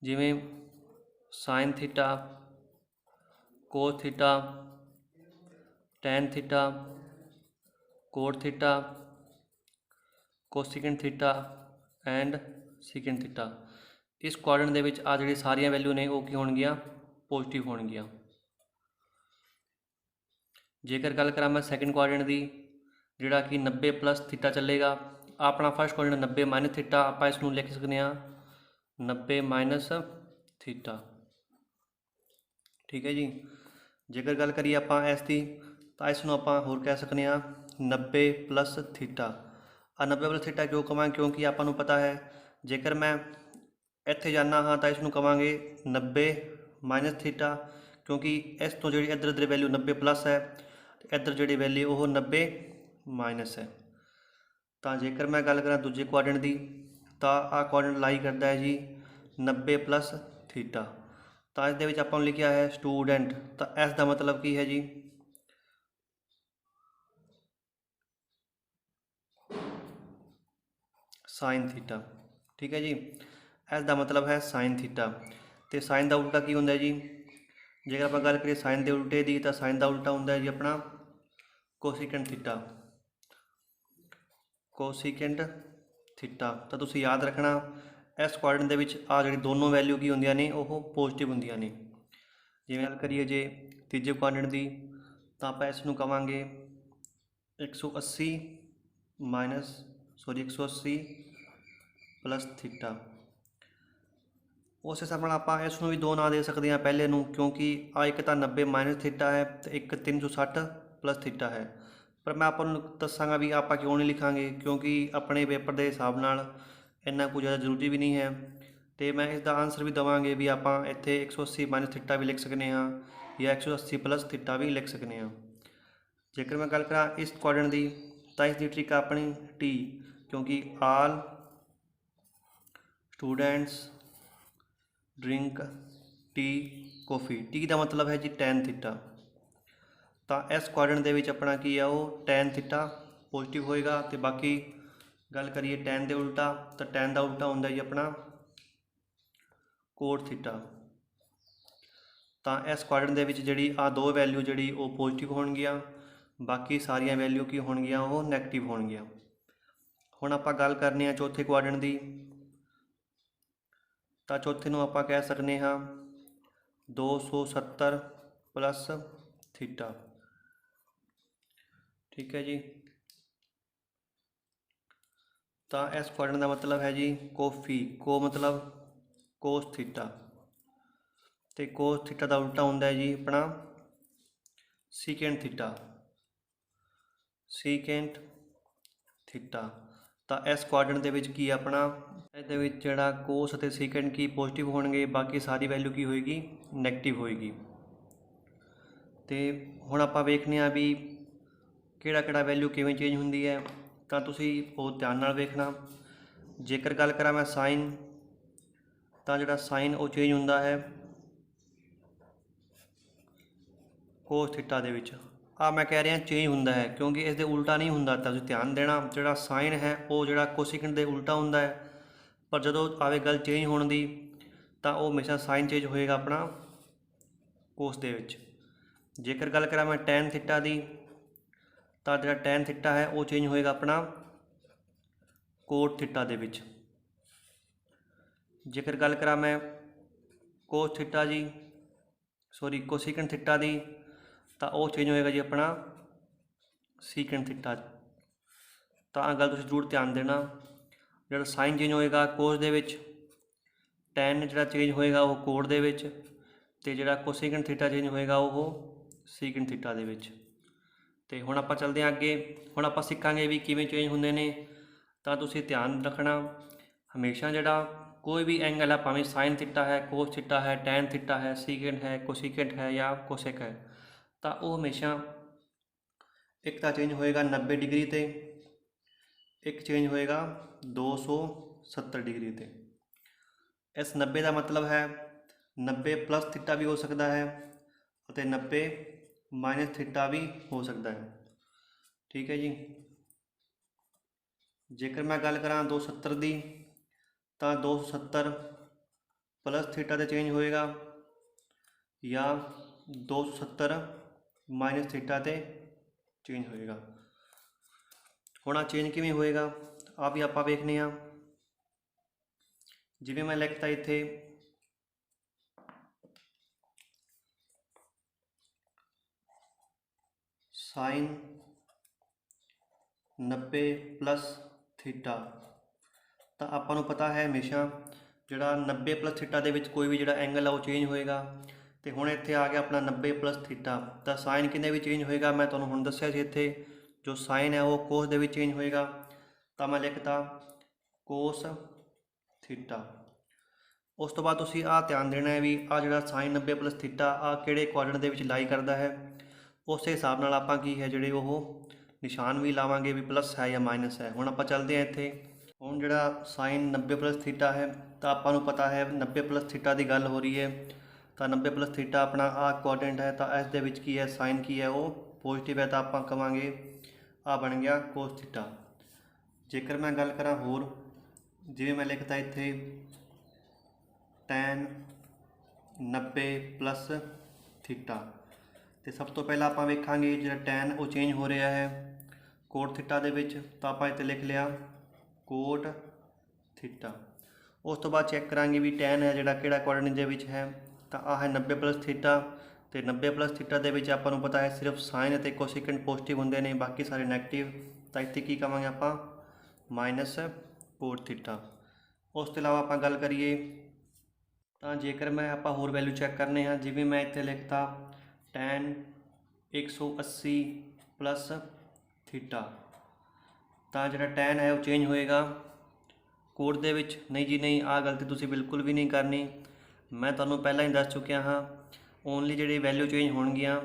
ਜਿਵੇਂ sine theta, cos theta, tan theta, cot theta, cosecant theta and secant theta. ਇਸ ਕੁਆਡਰੈਂਟ ਦੇ ਵਿੱਚ ਆ ਜਿਹੜੀ ਸਾਰੀਆਂ ਵੈਲਿਊ ਨੇ ਉਹ ਕੀ ਹੋਣਗੀਆਂ, ਪੋਜ਼ਿਟਿਵ ਹੋਣਗੀਆਂ। ਜੇਕਰ ਗੱਲ ਕਰਾਂ ਮੈਂ ਸੈਕਿੰਡ ਕੁਆਡਰੈਂਟ ਦੀ, ਜਿਹੜਾ ਕਿ 90 ਪਲੱਸ ਥੀਟਾ ਚੱਲੇਗਾ। ਆਪਣਾ ਫਸਟ ਕੁਆਡਰੈਂਟ 90 ਮਾਈਨਸ ਥੀਟਾ, ਆਪਾਂ ਇਸ ਨੂੰ ਲਿਖ ਸਕਦੇ ਹਾਂ 90 ਮਾਈਨਸ ਥੀਟਾ। ਠੀਕ ਹੈ ਜੀ। ਜੇਕਰ ਗੱਲ ਕਰੀਏ ਆਪਾਂ ਇਸ ਦੀ, ਤਾਂ ਇਸ ਨੂੰ ਆਪਾਂ ਹੋਰ ਕਹਿ ਸਕਦੇ ਹਾਂ 90 ਪਲੱਸ ਥੀਟਾ। 90 ਪਲੱਸ ਥੀਟਾ ਕਿਉਂ ਕਵਾਂਗੇ, ਕਿਉਂਕਿ ਆਪਾਂ ਨੂੰ ਪਤਾ ਹੈ ਜੇਕਰ ਮੈਂ ਇੱਥੇ ਜਾਂਦਾ ਹਾਂ ਤਾਂ ਇਸ ਨੂੰ ਕਵਾਂਗੇ 90 ਮਾਈਨਸ ਥੀਟਾ, ਕਿਉਂਕਿ ਇਸ ਤੋਂ ਜਿਹੜੀ ਇੱਧਰ ਵੈਲਿਊ 90 ਪਲੱਸ ਹੈ, ਅਤੇ ਇੱਧਰ ਜਿਹੜੀ ਵੈਲਿਊ ਉਹ 90 ਮਾਈਨਸ ਹੈ। ਤਾਂ ਜੇਕਰ ਮੈਂ ਗੱਲ ਕਰਾਂ ਦੂਜੇ ਕੁਆਡਰੈਂਟ ਦੀ, ਤਾਂ ਆਹ ਕੁਆਡਰੈਂਟ ਲਾਈ ਕਰਦਾ ਹੈ ਜੀ 90 ਪਲੱਸ ਥੀਟਾ। ਤਾਂ ਇਸ ਦੇ ਵਿੱਚ ਆਪਾਂ ਨੂੰ ਲਿਖਿਆ ਹੈ ਸਟੂਡੈਂਟ, ਤਾਂ ਇਸ ਦਾ ਮਤਲਬ ਕੀ ਹੈ ਜੀ, ਸਾਈਨ ਥੀਟਾ। ਠੀਕ ਹੈ ਜੀ, ਇਸ ਦਾ ਮਤਲਬ ਹੈ ਸਾਈਨ ਥੀਟਾ। ਅਤੇ ਸਾਈਨ ਦਾ ਉਲਟਾ ਕੀ ਹੁੰਦਾ ਜੀ, ਜੇਕਰ ਆਪਾਂ ਗੱਲ ਕਰੀਏ ਸਾਈਨ ਦੇ ਉਲਟੇ ਦੀ, ਤਾਂ ਸਾਈਨ ਦਾ ਉਲਟਾ ਹੁੰਦਾ ਹੈ ਜੀ ਆਪਣਾ ਕੋਸਿਕੈਂਟ ਥੀਟਾ। Cosecant theta. ਤਾਂ ਤੁਸੀਂ ਯਾਦ ਰੱਖਣਾ ਇਸ ਕੁਆਡਰੈਂਟ ਦੇ ਵਿੱਚ ਆ ਜਿਹੜੀ ਦੋਨੋਂ ਵੈਲਿਊ ਕੀ ਹੁੰਦੀਆਂ ਨੇ, ਉਹ ਪੋਜ਼ਿਟਿਵ ਹੁੰਦੀਆਂ ਨੇ। ਜਿਵੇਂ ਗੱਲ ਕਰੀਏ ਜੇ ਤੀਜੇ ਕੁਆਡਰੈਂਟ ਦੀ, ਤਾਂ ਆਪਾਂ ਇਸ ਨੂੰ ਕਵਾਂਗੇ 180 ਪਲੱਸ ਥੀਟਾ। ਉਸ ਹਿਸਾਬ ਨਾਲ ਆਪਾਂ ਇਸ ਨੂੰ ਵੀ ਦੋ ਨਾਂ ਦੇ ਸਕਦੇ ਹਾਂ ਪਹਿਲੇ ਨੂੰ, ਕਿਉਂਕਿ ਆ ਇੱਕ ਤਾਂ 90 ਮਾਈਨਸ ਥੀਟਾ ਹੈ ਅਤੇ ਇੱਕ 360 ਪਲੱਸ ਥੀਟਾ ਹੈ। ਪਰ ਮੈਂ ਆਪਾਂ ਨੂੰ ਦੱਸਾਂਗਾ ਵੀ ਆਪਾਂ ਕਿਉਂ ਨਹੀਂ ਲਿਖਾਂਗੇ, ਕਿਉਂਕਿ ਆਪਣੇ ਪੇਪਰ ਦੇ ਹਿਸਾਬ ਨਾਲ ਇੰਨਾ ਕੁ ਜ਼ਿਆਦਾ ਜ਼ਰੂਰੀ ਵੀ ਨਹੀਂ ਹੈ। ਅਤੇ ਮੈਂ ਇਸ ਦਾ ਆਨਸਰ ਵੀ ਦੇਵਾਂਗੇ ਵੀ ਆਪਾਂ ਇੱਥੇ 180 ਮਾਈਨਸ ਥੀਟਾ ਵੀ ਲਿਖ ਸਕਦੇ ਹਾਂ, ਜਾਂ 180 ਪਲੱਸ ਥੀਟਾ ਵੀ ਲਿਖ ਸਕਦੇ ਹਾਂ। ਜੇਕਰ ਮੈਂ ਗੱਲ ਕਰਾਂ ਇਸ ਕੁਆਡਰੈਂਟ ਦੀ ਤਾਂ ਇਸ ਦੀ ਟ੍ਰਿਕ ਆਪਣੀ ਟੀ, ਕਿਉਂਕਿ all students drink tea coffee. Tea ਦਾ ਮਤਲਬ ਹੈ ਜੀ ਟੈਨ ਥੀਟਾ। ਤਾਂ ਇਸ ਕੁਆਡਰੈਂਟ ਦੇ ਵਿੱਚ ਆਪਣਾ ਕੀ ਆ ਉਹ ਟੈਨ ਥੀਟਾ ਪੋਜ਼ਿਟਿਵ ਹੋਏਗਾ। ਅਤੇ ਬਾਕੀ ਗੱਲ ਕਰੀਏ ਟੈਨ ਦੇ ਉਲਟਾ, ਤਾਂ ਟੈਨ ਦਾ ਉਲਟਾ ਹੁੰਦਾ ਜੀ ਆਪਣਾ ਕੋਟ ਥੀਟਾ। ਤਾਂ ਇਸ ਕੁਆਡਰੈਂਟ ਦੇ ਵਿੱਚ ਜਿਹੜੀ ਆ ਦੋ ਵੈਲਿਊ ਜਿਹੜੀ ਉਹ ਪੋਜ਼ਿਟਿਵ ਹੋਣਗੀਆਂ, ਬਾਕੀ ਸਾਰੀਆਂ ਵੈਲਿਊ ਕੀ ਹੋਣਗੀਆਂ ਉਹ ਨੈਗੇਟਿਵ ਹੋਣਗੀਆਂ। ਹੁਣ ਆਪਾਂ ਗੱਲ ਕਰਨੀ ਆ ਚੌਥੇ ਕੁਆਡਰੈਂਟ ਦੀ। ਤਾਂ ਚੌਥੇ ਨੂੰ ਆਪਾਂ ਕਹਿ ਸਕਦੇ ਹਾਂ 270 ਪਲੱਸ ਥੀਟਾ। ਠੀਕ ਹੈ ਜੀ। ਤਾਂ ਇਸ ਕੁਆਡਰੈਂਟ ਦਾ ਮਤਲਬ ਹੈ ਜੀ ਕੌਫੀ, ਕੋ ਮਤਲਬ ਕੋਸ ਥੀਟਾ, ਅਤੇ ਕੋਸ ਥੀਟਾ ਦਾ ਉਲਟਾ ਹੁੰਦਾ ਹੈ ਜੀ ਆਪਣਾ ਸੀਕੈਂਟ ਥੀਟਾ, ਸੀਕੈਂਟ ਥੀਟਾ। ਤਾਂ ਇਸ ਕੁਆਡਰੈਂਟ ਦੇ ਵਿੱਚ ਕੀ ਆਪਣਾ ਇਹਦੇ ਵਿੱਚ ਜਿਹੜਾ ਕੋਸ ਅਤੇ ਸੀਕੈਂਟ ਕੀ ਪੋਜ਼ਿਟਿਵ ਹੋਣਗੇ, ਬਾਕੀ ਸਾਰੀ ਵੈਲਿਊ ਕੀ ਹੋਏਗੀ ਨੈਗੇਟਿਵ ਹੋਏਗੀ। ਅਤੇ ਹੁਣ ਆਪਾਂ ਵੇਖਦੇ ਹਾਂ ਵੀ ਕਿਹੜਾ ਕਿਹੜਾ ਵੈਲਿਊ ਕਿਵੇਂ ਚੇਂਜ ਹੁੰਦੀ ਹੈ, ਤਾਂ ਤੁਸੀਂ ਬਹੁਤ ਧਿਆਨ ਨਾਲ ਵੇਖਣਾ। ਜੇਕਰ ਗੱਲ ਕਰਾਂ ਮੈਂ ਸਾਈਨ, ਤਾਂ ਜਿਹੜਾ ਸਾਈਨ ਉਹ ਚੇਂਜ ਹੁੰਦਾ ਹੈ ਕੋਸ ਥੀਟਾ ਦੇ ਵਿੱਚ। ਮੈਂ ਕਹਿ ਰਿਹਾ ਚੇਂਜ ਹੁੰਦਾ ਹੈ ਕਿਉਂਕਿ ਇਸ ਦੇ ਉਲਟਾ ਨਹੀਂ ਹੁੰਦਾ। ਤਾਂ ਤੁਸੀਂ ਧਿਆਨ ਦੇਣਾ, ਜਿਹੜਾ ਸਾਈਨ ਹੈ ਉਹ ਜਿਹੜਾ ਕੋਸਿਕੈਂਟ ਦੇ ਉਲਟਾ ਹੁੰਦਾ ਹੈ, ਪਰ ਜਦੋਂ ਆਵੇ ਗੱਲ ਚੇਂਜ ਹੋਣ ਦੀ ਤਾਂ ਉਹ ਹਮੇਸ਼ਾ ਸਾਈਨ ਚੇਂਜ ਹੋਏਗਾ ਆਪਣਾ ਕੋਸ ਦੇ ਵਿੱਚ। ਜੇਕਰ ਗੱਲ ਕਰਾਂ ਮੈਂ ਟੈਨ ਥੀਟਾ ਦੀ, ਤਾਂ ਜਿਹੜਾ ਟੈਨ ਥੀਟਾ ਹੈ ਉਹ ਚੇਂਜ ਹੋਏਗਾ ਆਪਣਾ ਕੋਟ ਥੀਟਾ ਦੇ ਵਿੱਚ। ਜੇਕਰ ਗੱਲ ਕਰਾਂ ਮੈਂ ਕੋਸ ਥੀਟਾ ਜੀ ਕੋਸਿਕੈਂਟ ਥੀਟਾ ਦੀ, ਤਾਂ ਉਹ ਚੇਂਜ ਹੋਏਗਾ ਜੀ ਆਪਣਾ ਸੀਕੈਂਟ ਥੀਟਾ। ਤਾਂ ਆਹ ਗੱਲ ਤੁਸੀਂ ਜ਼ਰੂਰ ਧਿਆਨ ਦੇਣਾ। ਜਿਹੜਾ ਸਾਈਨ ਚੇਂਜ ਹੋਏਗਾ ਕੋਸ ਦੇ ਵਿੱਚ, ਟੈਨ ਜਿਹੜਾ ਚੇਂਜ ਹੋਏਗਾ ਉਹ ਕੋਟ ਦੇ ਵਿੱਚ, ਅਤੇ ਜਿਹੜਾ ਕੋਸਿਕੈਂਟ ਥੀਟਾ ਚੇਂਜ ਹੋਏਗਾ ਉਹ ਸੀਕੈਂਟ ਥੀਟਾ ਦੇ ਵਿੱਚ। ਅਤੇ ਹੁਣ ਆਪਾਂ ਚੱਲਦੇ ਹਾਂ ਅੱਗੇ। ਹੁਣ ਆਪਾਂ ਸਿੱਖਾਂਗੇ ਵੀ ਕਿਵੇਂ ਚੇਂਜ ਹੁੰਦੇ ਨੇ। ਤਾਂ ਤੁਸੀਂ ਧਿਆਨ ਰੱਖਣਾ, ਹਮੇਸ਼ਾ ਜਿਹੜਾ ਕੋਈ ਵੀ ਐਂਗਲ ਹੈ, ਭਾਵੇਂ ਸਾਈਨ ਥੀਟਾ ਹੈ, ਕੋਸ ਥੀਟਾ ਹੈ, ਟੈਨ ਥੀਟਾ ਹੈ, ਸੀਕੈਂਟ ਹੈ, ਕੋਸਿਕੈਂਟ ਹੈ ਜਾਂ ਕੋਸੈਕ ਹੈ, ਤਾਂ ਉਹ ਹਮੇਸ਼ਾ ਇੱਕ ਤਾਂ ਚੇਂਜ ਹੋਏਗਾ 90 ਡਿਗਰੀ 'ਤੇ, ਇੱਕ ਚੇਂਜ ਹੋਏਗਾ 270 ਡਿਗਰੀ 'ਤੇ। ਇਸ 90 ਦਾ ਮਤਲਬ ਹੈ 90 ਪਲੱਸ ਥੀਟਾ ਵੀ ਹੋ ਸਕਦਾ ਹੈ ਅਤੇ 90 ਮਾਈਨਸ ਥੀਟਾ ਵੀ ਹੋ ਸਕਦਾ ਹੈ। ਠੀਕ ਹੈ ਜੀ। ਜੇਕਰ ਮੈਂ ਗੱਲ ਕਰਾਂ 270 ਦੀ, ਤਾਂ 270 ਪਲੱਸ ਥੀਟਾ 'ਤੇ ਚੇਂਜ ਹੋਏਗਾ ਜਾਂ 270 ਮਾਈਨਸ ਥੀਟਾ 'ਤੇ ਚੇਂਜ ਹੋਏਗਾ। ਹੁਣ ਆ ਚੇਂਜ ਕਿਵੇਂ ਹੋਏਗਾ ਆ ਵੀ ਆਪਾਂ ਵੇਖਦੇ ਹਾਂ। ਜਿਵੇਂ ਮੈਂ ਲਿਖਤਾ ਇੱਥੇ ਸਾਈਨ 90 ਪਲੱਸ ਥੀਟਾ, ਤਾਂ ਆਪਾਂ ਨੂੰ ਪਤਾ ਹੈ ਹਮੇਸ਼ਾ ਜਿਹੜਾ 90 ਪਲੱਸ ਥੀਟਾ ਦੇ ਵਿੱਚ ਕੋਈ ਵੀ ਜਿਹੜਾ ਐਂਗਲ ਆ ਉਹ ਚੇਂਜ ਹੋਏਗਾ। ਅਤੇ ਹੁਣ ਇੱਥੇ ਆ ਗਿਆ ਆਪਣਾ 90 ਪਲੱਸ ਥੀਟਾ, ਤਾਂ ਸਾਈਨ ਕਿੰਨੇ ਵੀ ਚੇਂਜ ਹੋਏਗਾ। ਮੈਂ ਤੁਹਾਨੂੰ ਹੁਣ ਦੱਸਿਆ ਸੀ ਇੱਥੇ ਜੋ ਸਾਈਨ ਹੈ ਉਹ ਕੋਸ ਦੇ ਵਿੱਚ ਚੇਂਜ ਹੋਏਗਾ। ਤਾਂ ਮੈਂ ਲਿਖਤਾ ਕੋਸ ਥੀਟਾ। ਉਸ ਤੋਂ ਬਾਅਦ ਤੁਸੀਂ ਆਹ ਧਿਆਨ ਦੇਣਾ ਹੈ ਵੀ ਆਹ ਜਿਹੜਾ ਸਾਈਨ 90 ਪਲੱਸ ਥੀਟਾ ਆ ਕਿਹੜੇ ਕੁਆਡਰੈਂਟ ਦੇ ਵਿੱਚ ਲਾਈ ਕਰਦਾ ਹੈ। ਉਸੇ ਹਿਸਾਬ ਨਾਲ ਆਪਾਂ ਕੀ ਹੈ ਜਿਹੜੇ ਉਹ ਨਿਸ਼ਾਨ ਵੀ ਲਾਵਾਂਗੇ ਵੀ ਪਲੱਸ ਹੈ ਜਾਂ ਮਾਈਨਸ ਹੈ। ਹੁਣ ਆਪਾਂ ਚੱਲਦੇ ਹਾਂ ਇੱਥੇ। ਹੁਣ ਜਿਹੜਾ ਸਾਈਨ 90 ਪਲੱਸ ਥੀਟਾ ਹੈ, ਤਾਂ ਆਪਾਂ ਨੂੰ ਪਤਾ ਹੈ 90 ਪਲੱਸ ਥੀਟਾ ਦੀ ਗੱਲ ਹੋ ਰਹੀ ਹੈ। ਤਾਂ 90 ਪਲੱਸ ਥੀਟਾ ਆਪਣਾ ਆਹ ਕੁਆਡਰੈਂਟ ਹੈ, ਤਾਂ ਇਸ ਦੇ ਵਿੱਚ ਕੀ ਹੈ ਸਾਈਨ ਕੀ ਹੈ ਉਹ ਪੋਜ਼ੀਟਿਵ ਹੈ, ਤਾਂ ਆਪਾਂ ਕਵਾਂਗੇ ਆ ਬਣ ਗਿਆ ਕੋਸ ਥੀਟਾ। ਜੇਕਰ ਮੈਂ ਗੱਲ ਕਰਾਂ ਹੋਰ, ਜਿਵੇਂ ਮੈਂ ਲਿਖਤਾ ਇੱਥੇ ਟੈਨ 90 ਪਲੱਸ ਥੀਟਾ, ਅਤੇ ਸਭ ਤੋਂ ਪਹਿਲਾਂ ਆਪਾਂ ਵੇਖਾਂਗੇ ਜਿਹੜਾ ਟੈਨ ਉਹ ਚੇਂਜ ਹੋ ਰਿਹਾ ਹੈ ਕੋਟ ਥੀਟਾ ਦੇ ਵਿੱਚ, ਤਾਂ ਆਪਾਂ ਇੱਥੇ ਲਿਖ ਲਿਆ ਕੋਟ ਥੀਟਾ। ਉਸ ਤੋਂ ਬਾਅਦ ਚੈੱਕ ਕਰਾਂਗੇ ਵੀ ਟੈਨ ਹੈ ਜਿਹੜਾ ਕਿਹੜਾ ਕੁਆਡਰੈਂਟ ਦੇ ਵਿੱਚ ਹੈ, ਤਾਂ ਆਹ ਹੈ 90 ਪਲੱਸ ਥੀਟਾ। ਅਤੇ 90 ਪਲੱਸ ਥੀਟਾ ਦੇ ਵਿੱਚ ਆਪਾਂ ਨੂੰ ਪਤਾ ਹੈ ਸਿਰਫ ਸਾਈਨ ਅਤੇ ਕੋਸਿਕੈਂਟ ਪੋਜ਼ੀਟਿਵ ਹੁੰਦੇ ਨੇ, ਬਾਕੀ ਸਾਰੇ ਨੈਗੇਟਿਵ। ਤਾਂ ਇੱਥੇ ਕੀ ਕਵਾਂਗੇ ਆਪਾਂ ਮਾਈਨਸ ਕੋਟ ਥੀਟਾ। ਉਸ ਤੋਂ ਇਲਾਵਾ ਆਪਾਂ ਗੱਲ ਕਰੀਏ ਤਾਂ ਜੇਕਰ ਮੈਂ ਆਪਾਂ ਹੋਰ ਵੈਲਿਊ ਚੈੱਕ ਕਰਨੇ ਹਾਂ, ਜਿਵੇਂ ਮੈਂ ਇੱਥੇ ਲਿਖਤਾ ਟੈਨ 180 ਪਲੱਸ ਥੀਟਾ, ਤਾਂ ਜਿਹੜਾ ਟੈਨ ਹੈ ਉਹ ਚੇਂਜ ਹੋਏਗਾ ਕੋਟ ਦੇ ਵਿੱਚ। ਨਹੀਂ ਜੀ ਨਹੀਂ, ਆਹ ਗਲਤੀ ਤੁਸੀਂ ਬਿਲਕੁਲ ਵੀ ਨਹੀਂ ਕਰਨੀ। ਮੈਂ ਤੁਹਾਨੂੰ ਪਹਿਲਾਂ ਹੀ ਦੱਸ ਚੁੱਕਿਆ ਹਾਂ ਓਨਲੀ ਜਿਹੜੀ ਵੈਲਿਊ ਚੇਂਜ ਹੋਣਗੀਆਂ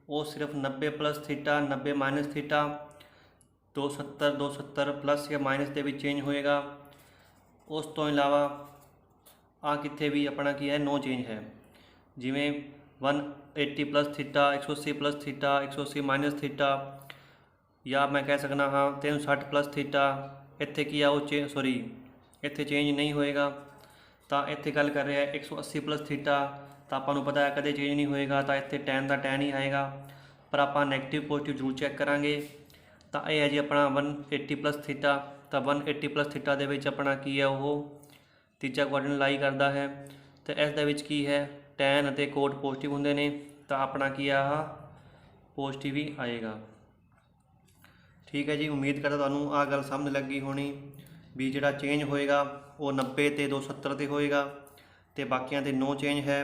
वो सिर्फ 90 plus theta 90 minus theta 270 plus या माइनस ਦੇ ਵਿੱਚ ਚੇਂਜ ਹੋਏਗਾ। ਉਸ ਤੋਂ ਇਲਾਵਾ ਆ ਕਿੱਥੇ ਵੀ ਆਪਣਾ ਕੀ ਹੈ ਨੋ ਚੇਂਜ ਹੈ। ਜਿਵੇਂ 180 plus theta 180 plus theta 180 minus theta ਜਾਂ ਮੈਂ ਕਹਿ ਸਕਦਾ ਹਾਂ 360 प्लस थीटा ਇੱਥੇ ਕੀ ਆ ਉਹ ਇੱਥੇ ਚੇਂਜ ਨਹੀਂ ਹੋਏਗਾ। ਤਾਂ ਇੱਥੇ ਗੱਲ ਕਰ ਰਿਹਾ 180 प्लस थीटा ਤਾਂ ਆਪਾਂ ਨੂੰ ਪਤਾ ਹੈ ਕਦੇ ਚੇਂਜ ਨਹੀਂ ਹੋਏਗਾ, ਤਾਂ ਇੱਥੇ ਟੈਨ ਦਾ ਟੈਨ ਹੀ ਆਏਗਾ। ਪਰ ਆਪਾਂ ਨੈਗੇਟਿਵ ਪੋਜ਼ੀਟਿਵ ਜ਼ਰੂਰ ਚੈੱਕ ਕਰਾਂਗੇ। ਤਾਂ ਇਹ ਹੈ ਜੀ ਆਪਣਾ 180 प्लस थीटा। ਤਾਂ 180 प्लस थीटा ਦੇ ਵਿੱਚ ਆਪਣਾ ਕੀ ਹੈ ਉਹ ਤੀਜਾ ਕੁਆਡਰੈਂਟ ਲਾਈ ਕਰਦਾ ਹੈ। ਅਤੇ ਇਸ ਦੇ ਵਿੱਚ ਕੀ ਹੈ ਟੈਨ ਅਤੇ ਕੋਟ ਪੋਜ਼ੀਟਿਵ ਹੁੰਦੇ ਨੇ, ਤਾਂ ਆਪਣਾ ਕੀ ਆ ਆਹ ਪੋਜ਼ੀਟਿਵ ਹੀ ਆਏਗਾ। ਠੀਕ ਹੈ ਜੀ, ਉਮੀਦ ਕਰਦਾ ਤੁਹਾਨੂੰ ਆਹ ਗੱਲ ਸਮਝ ਲੱਗੀ ਹੋਣੀ ਵੀ ਜਿਹੜਾ ਚੇਂਜ ਹੋਏਗਾ ਉਹ 90 ਤੇ 270 ਤੇ ਹੋਏਗਾ ਅਤੇ ਬਾਕੀਆਂ 'ਤੇ ਨੋ ਚੇਂਜ ਹੈ।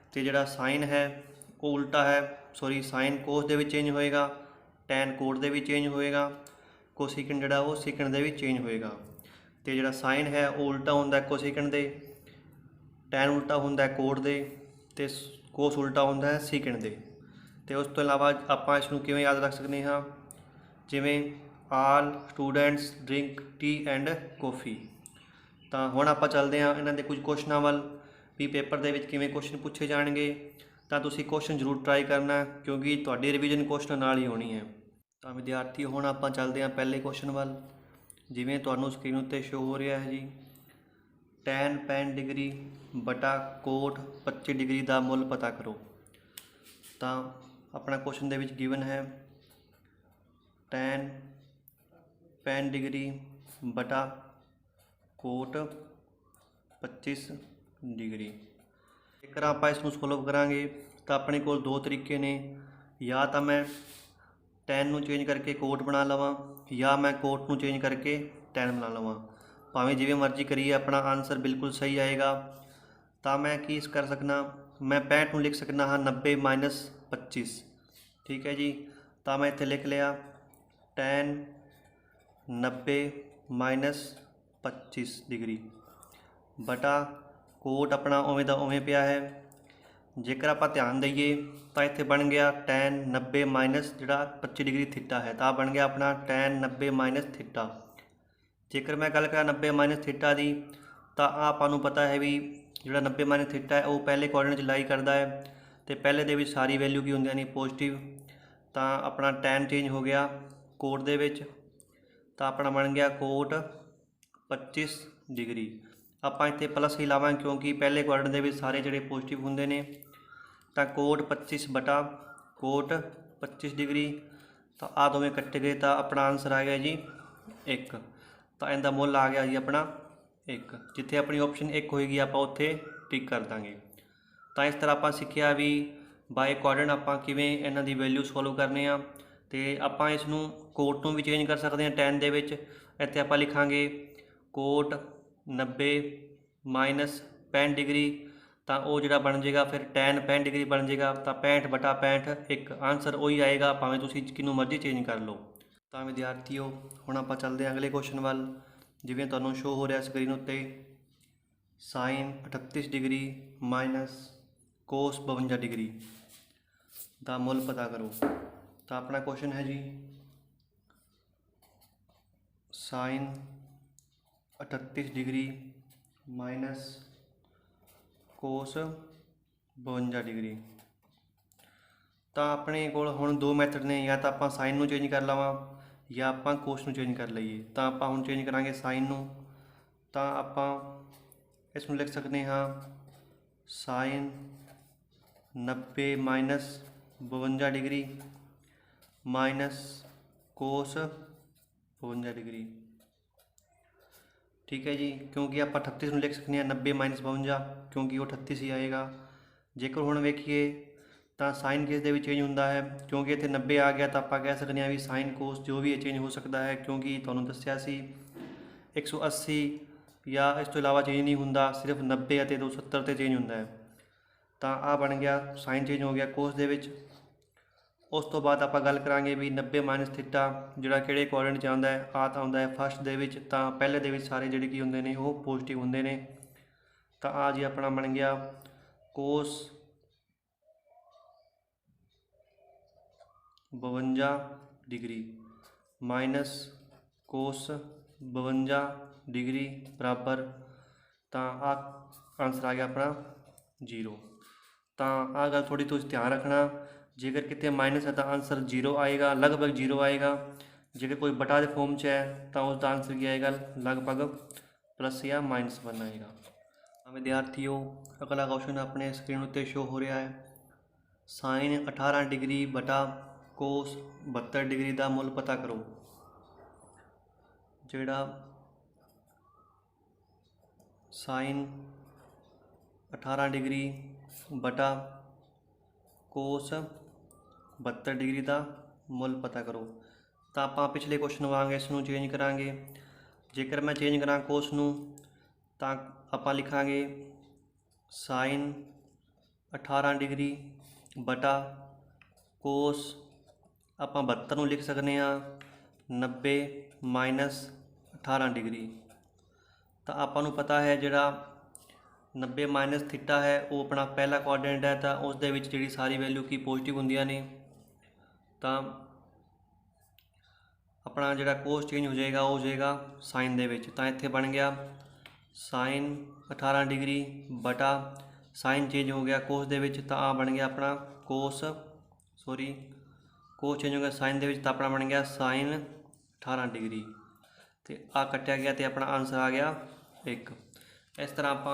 ਅਤੇ ਜਿਹੜਾ ਸਾਈਨ ਹੈ ਉਹ ਉਲਟਾ ਹੈ, ਸਾਈਨ ਕੋਸ ਦੇ ਵਿੱਚ ਚੇਂਜ ਹੋਏਗਾ, ਟੈਨ ਕੋਟ ਦੇ ਵਿੱਚ ਚੇਂਜ ਹੋਏਗਾ, ਕੋਸੀਕੈਂਟ ਜਿਹੜਾ ਉਹ ਸੀਕੈਂਟ ਦੇ ਵਿੱਚ ਚੇਂਜ ਹੋਏਗਾ। ਅਤੇ ਜਿਹੜਾ ਸਾਈਨ ਹੈ ਉਹ ਉਲਟਾ ਹੁੰਦਾ ਕੋਸੀਕੈਂਟ ਦੇ, ਟੈਨ ਉਲਟਾ ਹੁੰਦਾ ਕੋਟ ਦੇ, ਅਤੇ ਕੋਸ ਉਲਟਾ ਹੁੰਦਾ ਹੈ ਸੀਕੈਂਟ ਦੇ। ਅਤੇ ਉਸ ਤੋਂ ਇਲਾਵਾ ਆਪਾਂ ਇਸ ਨੂੰ ਕਿਵੇਂ ਯਾਦ ਰੱਖ ਸਕਦੇ ਹਾਂ, ਜਿਵੇਂ all students drink tea and coffee. ਤਾਂ ਹੁਣ ਆਪਾਂ ਚੱਲਦੇ ਹਾਂ ਇਹਨਾਂ ਦੇ ਕੁਝ ਕੁਐਸਚਨਾਂ ਵੱਲ ਵੀ ਪੇਪਰ ਦੇ ਵਿੱਚ ਕਿਵੇਂ ਕੁਐਸਚਨ ਪੁੱਛੇ ਜਾਣਗੇ। ਤਾਂ ਤੁਸੀਂ ਕੁਐਸਚਨ ਜ਼ਰੂਰ ਟਰਾਈ ਕਰਨਾ ਕਿਉਂਕਿ ਤੁਹਾਡੀ ਰਿਵੀਜ਼ਨ ਕੁਐਸਚਨ ਨਾਲ ਹੀ ਹੋਣੀ ਹੈ। ਤਾਂ ਵਿਦਿਆਰਥੀ ਹੁਣ ਆਪਾਂ ਚੱਲਦੇ ਹਾਂ ਪਹਿਲੇ ਕੁਐਸਚਨ ਵੱਲ। ਜਿਵੇਂ ਤੁਹਾਨੂੰ ਸਕਰੀਨ ਉੱਤੇ ਸ਼ੋ ਹੋ ਰਿਹਾ ਹੈ ਜੀ, ਟੈਨ 65 ਡਿਗਰੀ ਬਟਾ ਕੋਟ 25 ਡਿਗਰੀ ਦਾ ਮੁੱਲ ਪਤਾ ਕਰੋ। ਤਾਂ ਆਪਣਾ ਕੁਐਸਚਨ ਦੇ ਵਿੱਚ ਗਿਵਨ ਹੈ ਟੈਨ 65 ਡਿਗਰੀ ਬਟਾ ਕੋਟ 25 ਡਿਗਰੀ। ਜੇਕਰ ਆਪਾਂ ਇਸ ਨੂੰ ਸੋਲਵ ਕਰਾਂਗੇ ਤਾਂ ਆਪਣੇ ਕੋਲ ਦੋ ਤਰੀਕੇ ਨੇ, ਜਾਂ ਤਾਂ ਮੈਂ ਟੈਨ ਨੂੰ ਚੇਂਜ ਕਰਕੇ ਕੋਟ ਬਣਾ ਲਵਾਂ ਜਾਂ ਮੈਂ ਕੋਟ ਨੂੰ ਚੇਂਜ ਕਰਕੇ ਟੈਨ ਬਣਾ ਲਵਾਂ। ਭਾਵੇਂ ਜਿਵੇਂ ਮਰਜ਼ੀ ਕਰੀਏ ਆਪਣਾ ਆਨਸਰ ਬਿਲਕੁਲ ਸਹੀ ਆਏਗਾ। ਤਾਂ ਮੈਂ ਕੀ ਕਰ ਸਕਦਾ, ਮੈਂ 65 ਨੂੰ ਲਿਖ ਸਕਦਾ ਹਾਂ 90 ਮਾਈਨਸ 25। ਠੀਕ ਹੈ ਜੀ, ਤਾਂ ਮੈਂ ਇੱਥੇ ਲਿਖ ਲਿਆ ਟੈਨ 90 ਮਾਈਨਸ 25 ਡਿਗਰੀ ਬਟਾ ਕੋਟ ਆਪਣਾ ਉਵੇਂ ਦਾ ਉਵੇਂ ਪਿਆ ਹੈ। ਜੇਕਰ ਆਪਾਂ ਧਿਆਨ ਦਈਏ ਤਾਂ ਇੱਥੇ ਬਣ ਗਿਆ ਟੈਨ 90 ਮਾਈਨਸ ਜਿਹੜਾ 25 ਡਿਗਰੀ ਥੀਟਾ ਹੈ, ਤਾਂ ਬਣ ਗਿਆ ਆਪਣਾ ਟੈਨ 90 ਮਾਈਨਸ ਥੀਟਾ। ਜੇਕਰ ਮੈਂ ਗੱਲ ਕਰਾਂ 90 ਮਾਈਨਸ ਥੀਟਾ ਦੀ, ਤਾਂ ਆਪਾਂ ਨੂੰ ਪਤਾ ਹੈ ਵੀ ਜਿਹੜਾ 90 ਮਾਈਨਸ ਥੀਟਾ ਹੈ ਉਹ ਪਹਿਲੇ ਕੁਆਡਰੈਂਟ 'ਚ ਲਾਈ ਕਰਦਾ ਹੈ, ਅਤੇ ਪਹਿਲੇ ਦੇ ਵਿੱਚ ਸਾਰੀ ਵੈਲਿਊ ਕੀ ਹੁੰਦੀਆਂ ਨੇ ਪੋਜ਼ੀਟਿਵ। ਤਾਂ ਆਪਣਾ ਟੈਨ ਚੇਂਜ ਹੋ ਗਿਆ ਕੋਟ ਦੇ ਵਿੱਚ, ਤਾਂ ਆਪਣਾ ਬਣ ਗਿਆ ਕੋਟ 25 ਡਿਗਰੀ। ਆਪਾਂ ਇੱਥੇ ਪਲੱਸ ਹੀ ਲਾਵਾਂਗੇ ਕਿਉਂਕਿ ਪਹਿਲੇ ਕੁਆਡਰੈਂਟ ਦੇ ਵਿੱਚ ਸਾਰੇ ਜਿਹੜੇ ਪੋਜ਼ੀਟਿਵ ਹੁੰਦੇ ਨੇ। ਤਾਂ ਕੋਟ 25 ਬਟਾ ਕੋਟ 25 ਡਿਗਰੀ, ਤਾਂ ਆਹ ਦੋਵੇਂ ਕੱਟੇ ਗਏ ਤਾਂ ਆਪਣਾ ਆਨਸਰ ਆ ਗਿਆ ਜੀ 1। ਤਾਂ ਇਹਦਾ ਮੁੱਲ ਆ ਗਿਆ ਜੀ ਆਪਣਾ 1। ਜਿੱਥੇ ਆਪਣੀ ਆਪਸ਼ਨ 1 ਹੋਏਗੀ ਆਪਾਂ ਉੱਥੇ ਟਿਕ ਕਰ ਦਾਂਗੇ। ਤਾਂ ਇਸ ਤਰ੍ਹਾਂ ਆਪਾਂ ਸਿੱਖਿਆ ਵੀ ਬਾਏ ਕੁਆਡਰੈਂਟ ਆਪਾਂ ਕਿਵੇਂ ਇਹਨਾਂ ਦੀ ਵੈਲਿਊ ਸੋਲਵ ਕਰਨੇ ਆ। ਅਤੇ ਆਪਾਂ ਇਸ ਨੂੰ ਕੋਟ ਨੂੰ ਵੀ ਚੇਂਜ ਕਰ ਸਕਦੇ ਹਾਂ ਟੈਨ ਦੇ ਵਿੱਚ। ਇੱਥੇ ਆਪਾਂ ਲਿਖਾਂਗੇ ਕੋਟ 90 ਮਾਈਨਸ 65 ਡਿਗਰੀ, ਤਾਂ ਉਹ ਜਿਹੜਾ ਬਣ ਜਾਏਗਾ ਫਿਰ ਟੈਨ 65 ਡਿਗਰੀ ਬਣ ਜਾਏਗਾ, ਤਾਂ 65 ਬਟਾ 65 1 ਆਨਸਰ ਉਹੀ ਆਏਗਾ, ਭਾਵੇਂ ਤੁਸੀਂ ਕਿਹਨੂੰ ਮਰਜ਼ੀ ਚੇਂਜ ਕਰ ਲਓ। ਤਾਂ ਵਿਦਿਆਰਥੀਓ ਹੁਣ ਆਪਾਂ ਚੱਲਦੇ ਹਾਂ ਅਗਲੇ ਕੁਐਸਚਨ ਵੱਲ। ਜਿਵੇਂ ਤੁਹਾਨੂੰ ਸ਼ੋ ਹੋ ਰਿਹਾ ਸਕਰੀਨ ਉੱਤੇ sign 38 degree minus cos 52 degree ਦਾ ਮੁੱਲ ਪਤਾ ਕਰੋ। ਤਾਂ ਆਪਣਾ ਕੁਐਸਚਨ ਹੈ ਜੀ sign 38 degree minus cos 52 degree. ਤਾਂ ਆਪਣੇ ਕੋਲ ਹੁਣ ਦੋ ਮੈਥਡ ਨੇ, ਜਾਂ ਤਾਂ ਆਪਾਂ ਸਾਈਨ ਨੂੰ ਚੇਂਜ ਕਰ ਲਵਾਂ ਜਾਂ ਆਪਾਂ ਕੋਸ ਨੂੰ ਚੇਂਜ ਕਰ ਲਈਏ। ਤਾਂ ਆਪਾਂ ਹੁਣ ਚੇਂਜ ਕਰਾਂਗੇ ਸਾਈਨ ਨੂੰ। ਤਾਂ ਆਪਾਂ ਇਸ ਨੂੰ ਲਿਖ ਸਕਦੇ ਹਾਂ sine 90 minus 52 degree minus cos 52 degree. ਠੀਕ ਹੈ ਜੀ, ਕਿਉਂਕਿ ਆਪਾਂ 38 ਨੂੰ ਲਿਖ ਸਕਦੇ ਹਾਂ 90 ਮਾਈਨਸ 52 ਕਿਉਂਕਿ ਉਹ 38 ਹੀ ਆਏਗਾ। ਜੇਕਰ ਹੁਣ ਵੇਖੀਏ ਤਾਂ ਸਾਈਨ ਕਿਸ ਦੇ ਵਿੱਚ ਚੇਂਜ ਹੁੰਦਾ ਹੈ, ਕਿਉਂਕਿ ਇੱਥੇ 90 ਆ ਗਿਆ ਤਾਂ ਆਪਾਂ ਕਹਿ ਸਕਦੇ ਹਾਂ ਵੀ ਸਾਈਨ ਕੋਸ ਜੋ ਵੀ ਹੈ ਚੇਂਜ ਹੋ ਸਕਦਾ ਹੈ, ਕਿਉਂਕਿ ਤੁਹਾਨੂੰ ਦੱਸਿਆ ਸੀ 180 ਜਾਂ ਇਸ ਤੋਂ ਇਲਾਵਾ ਚੇਂਜ ਨਹੀਂ ਹੁੰਦਾ, ਸਿਰਫ 90 ਅਤੇ 270 'ਤੇ ਚੇਂਜ ਹੁੰਦਾ ਹੈ। ਤਾਂ ਆਹ ਬਣ ਗਿਆ ਸਾਈਨ ਚੇਂਜ ਹੋ ਗਿਆ ਕੋਸ ਦੇ ਵਿੱਚ। ਉਸ ਤੋਂ ਬਾਅਦ ਆਪਾਂ ਗੱਲ ਕਰਾਂਗੇ ਵੀ 90 ਮਾਈਨਸ ਥੀਟਾ ਜਿਹੜਾ ਕਿਹੜੇ ਕੁਆਡਰੈਂਟ 'ਚ ਆਉਂਦਾ ਹੈ। ਆਹ ਤਾਂ ਆਉਂਦਾ ਹੈ ਫਸਟ ਦੇ ਵਿੱਚ, ਤਾਂ ਪਹਿਲੇ ਦੇ ਵਿੱਚ ਸਾਰੇ ਜਿਹੜੇ ਕੀ ਹੁੰਦੇ ਨੇ ਉਹ ਪੋਜ਼ੀਟਿਵ ਹੁੰਦੇ ਨੇ। ਤਾਂ ਆਹ ਜੀ ਆਪਣਾ ਬਣ ਗਿਆ ਕੋਸ 52 डिग्री माइनस कोस 52 डिग्री बराबर तो आ आंसर आ गया अपना 0। तो आ गल थोड़ी तुसीं ध्यान रखना, जेकर कितने माइनस है तो आंसर 0 आएगा, लगभग 0 आएगा। जेकर कोई बटा के फॉर्म च है तो उसका आंसर क्या आएगा, लगभग प्लस या -1 आएगा। विद्यार्थियों अगला क्वेश्चन अपने स्क्रीन उत्ते शो हो रहा है। साइन 18 डिग्री बटा कोस 72 डिग्री का मुल पता करो। जोड़ा साइन 18 डिग्री बटा कोस 72 डिग्री का मुल पता करो। तो आप पिछले क्वेश्चन वांग इसनूं चेंज करांगे। जेकर मैं चेंज करा कोस नूं तो आप लिखांगे साइन 18 डिग्री बटा कोस आप 72 लिख सकते हैं 90 माइनस 18 डिग्री। तो आपू पता है जोड़ा 90 माइनस थीटा है वो अपना पहला क्वाड्रेंट है, तो उस दे विच जिहड़ी सारी वैल्यू की पॉजिटिव होंदियां ने, तो अपना जोड़ा कोस चेंज हो जाएगा वो हो जाएगा साइन दे विच। तो इत्थे बन गया साइन 18 डिग्री बटा साइन चेंज हो गया कोस दे विच, तो आ बन गया अपना कोस चेंज हो गया साइन दे विच, तो अपना बन गया साइन 18 डिग्री। तो आ कट्टिया गया तो अपना आंसर आ गया 1। इस तरह आप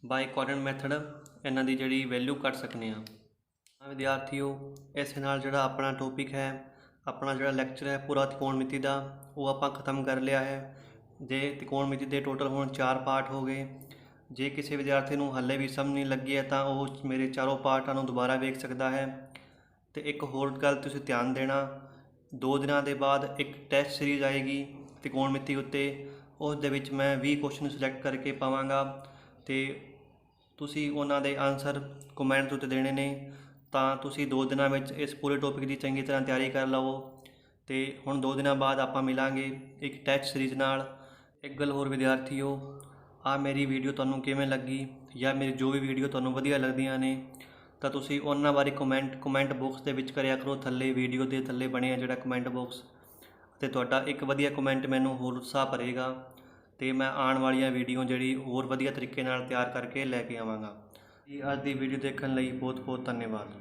बाय क्वाड्रेंट मैथड इन्हां दी जिहड़ी वैल्यू कट सकते हैं। विद्यार्थियों इस नाल जिहड़ा अपना टॉपिक है, अपना जिहड़ा लैक्चर है पूरा त्रिकोणमिति का वो आप खत्म कर लिया है। जे त्रिकोणमिति के टोटल हुण 4 पार्ट हो गए। जे किसी विद्यार्थी नूं हले भी समझ नहीं लगी है तो वह मेरे चारों पार्टां नूं दोबारा वेख सकता है। तो एक होर गल तुसीं ध्यान देना, 2 दिनों के बाद एक टैस्ट सीरीज़ आएगी त्रिकोणमिति उत्ते, उस दे विच मैं 20 क्वेश्चन सिलैक्ट करके पावांगा। तो तुसीं उन्हां दे आंसर कमेंट उत्ते देने ने, तो तुसीं 2 दिनों में इस पूरे टॉपिक की चंगी तरह तैयारी कर लवो। तो हुण 2 दिनों बाद आपां मिलांगे एक टैस्ट सीरीज़ नाल। एक गल होर विद्यार्थियों, आ मेरी वीडियो तुहानूं किवें लगी या मेरी जो भी वीडियो तुहानूं वधिया लगदियां ने तो तुसीं उन्हां बारे कमेंट बॉक्स दे विच करिया करो। थल्ले वीडियो के थल्ले बनिया जिहड़ा कमेंट बॉक्स, तो तुहाडा एक वधिया कमेंट मैनूं होर उत्साह भरेगा। तो मैं आने वाली वीडियो जिहड़ी होर वधिया तरीके नाल तैयार करके लैके आवांगा। अज दी वीडियो देखने लई बहुत बहुत धन्यवाद।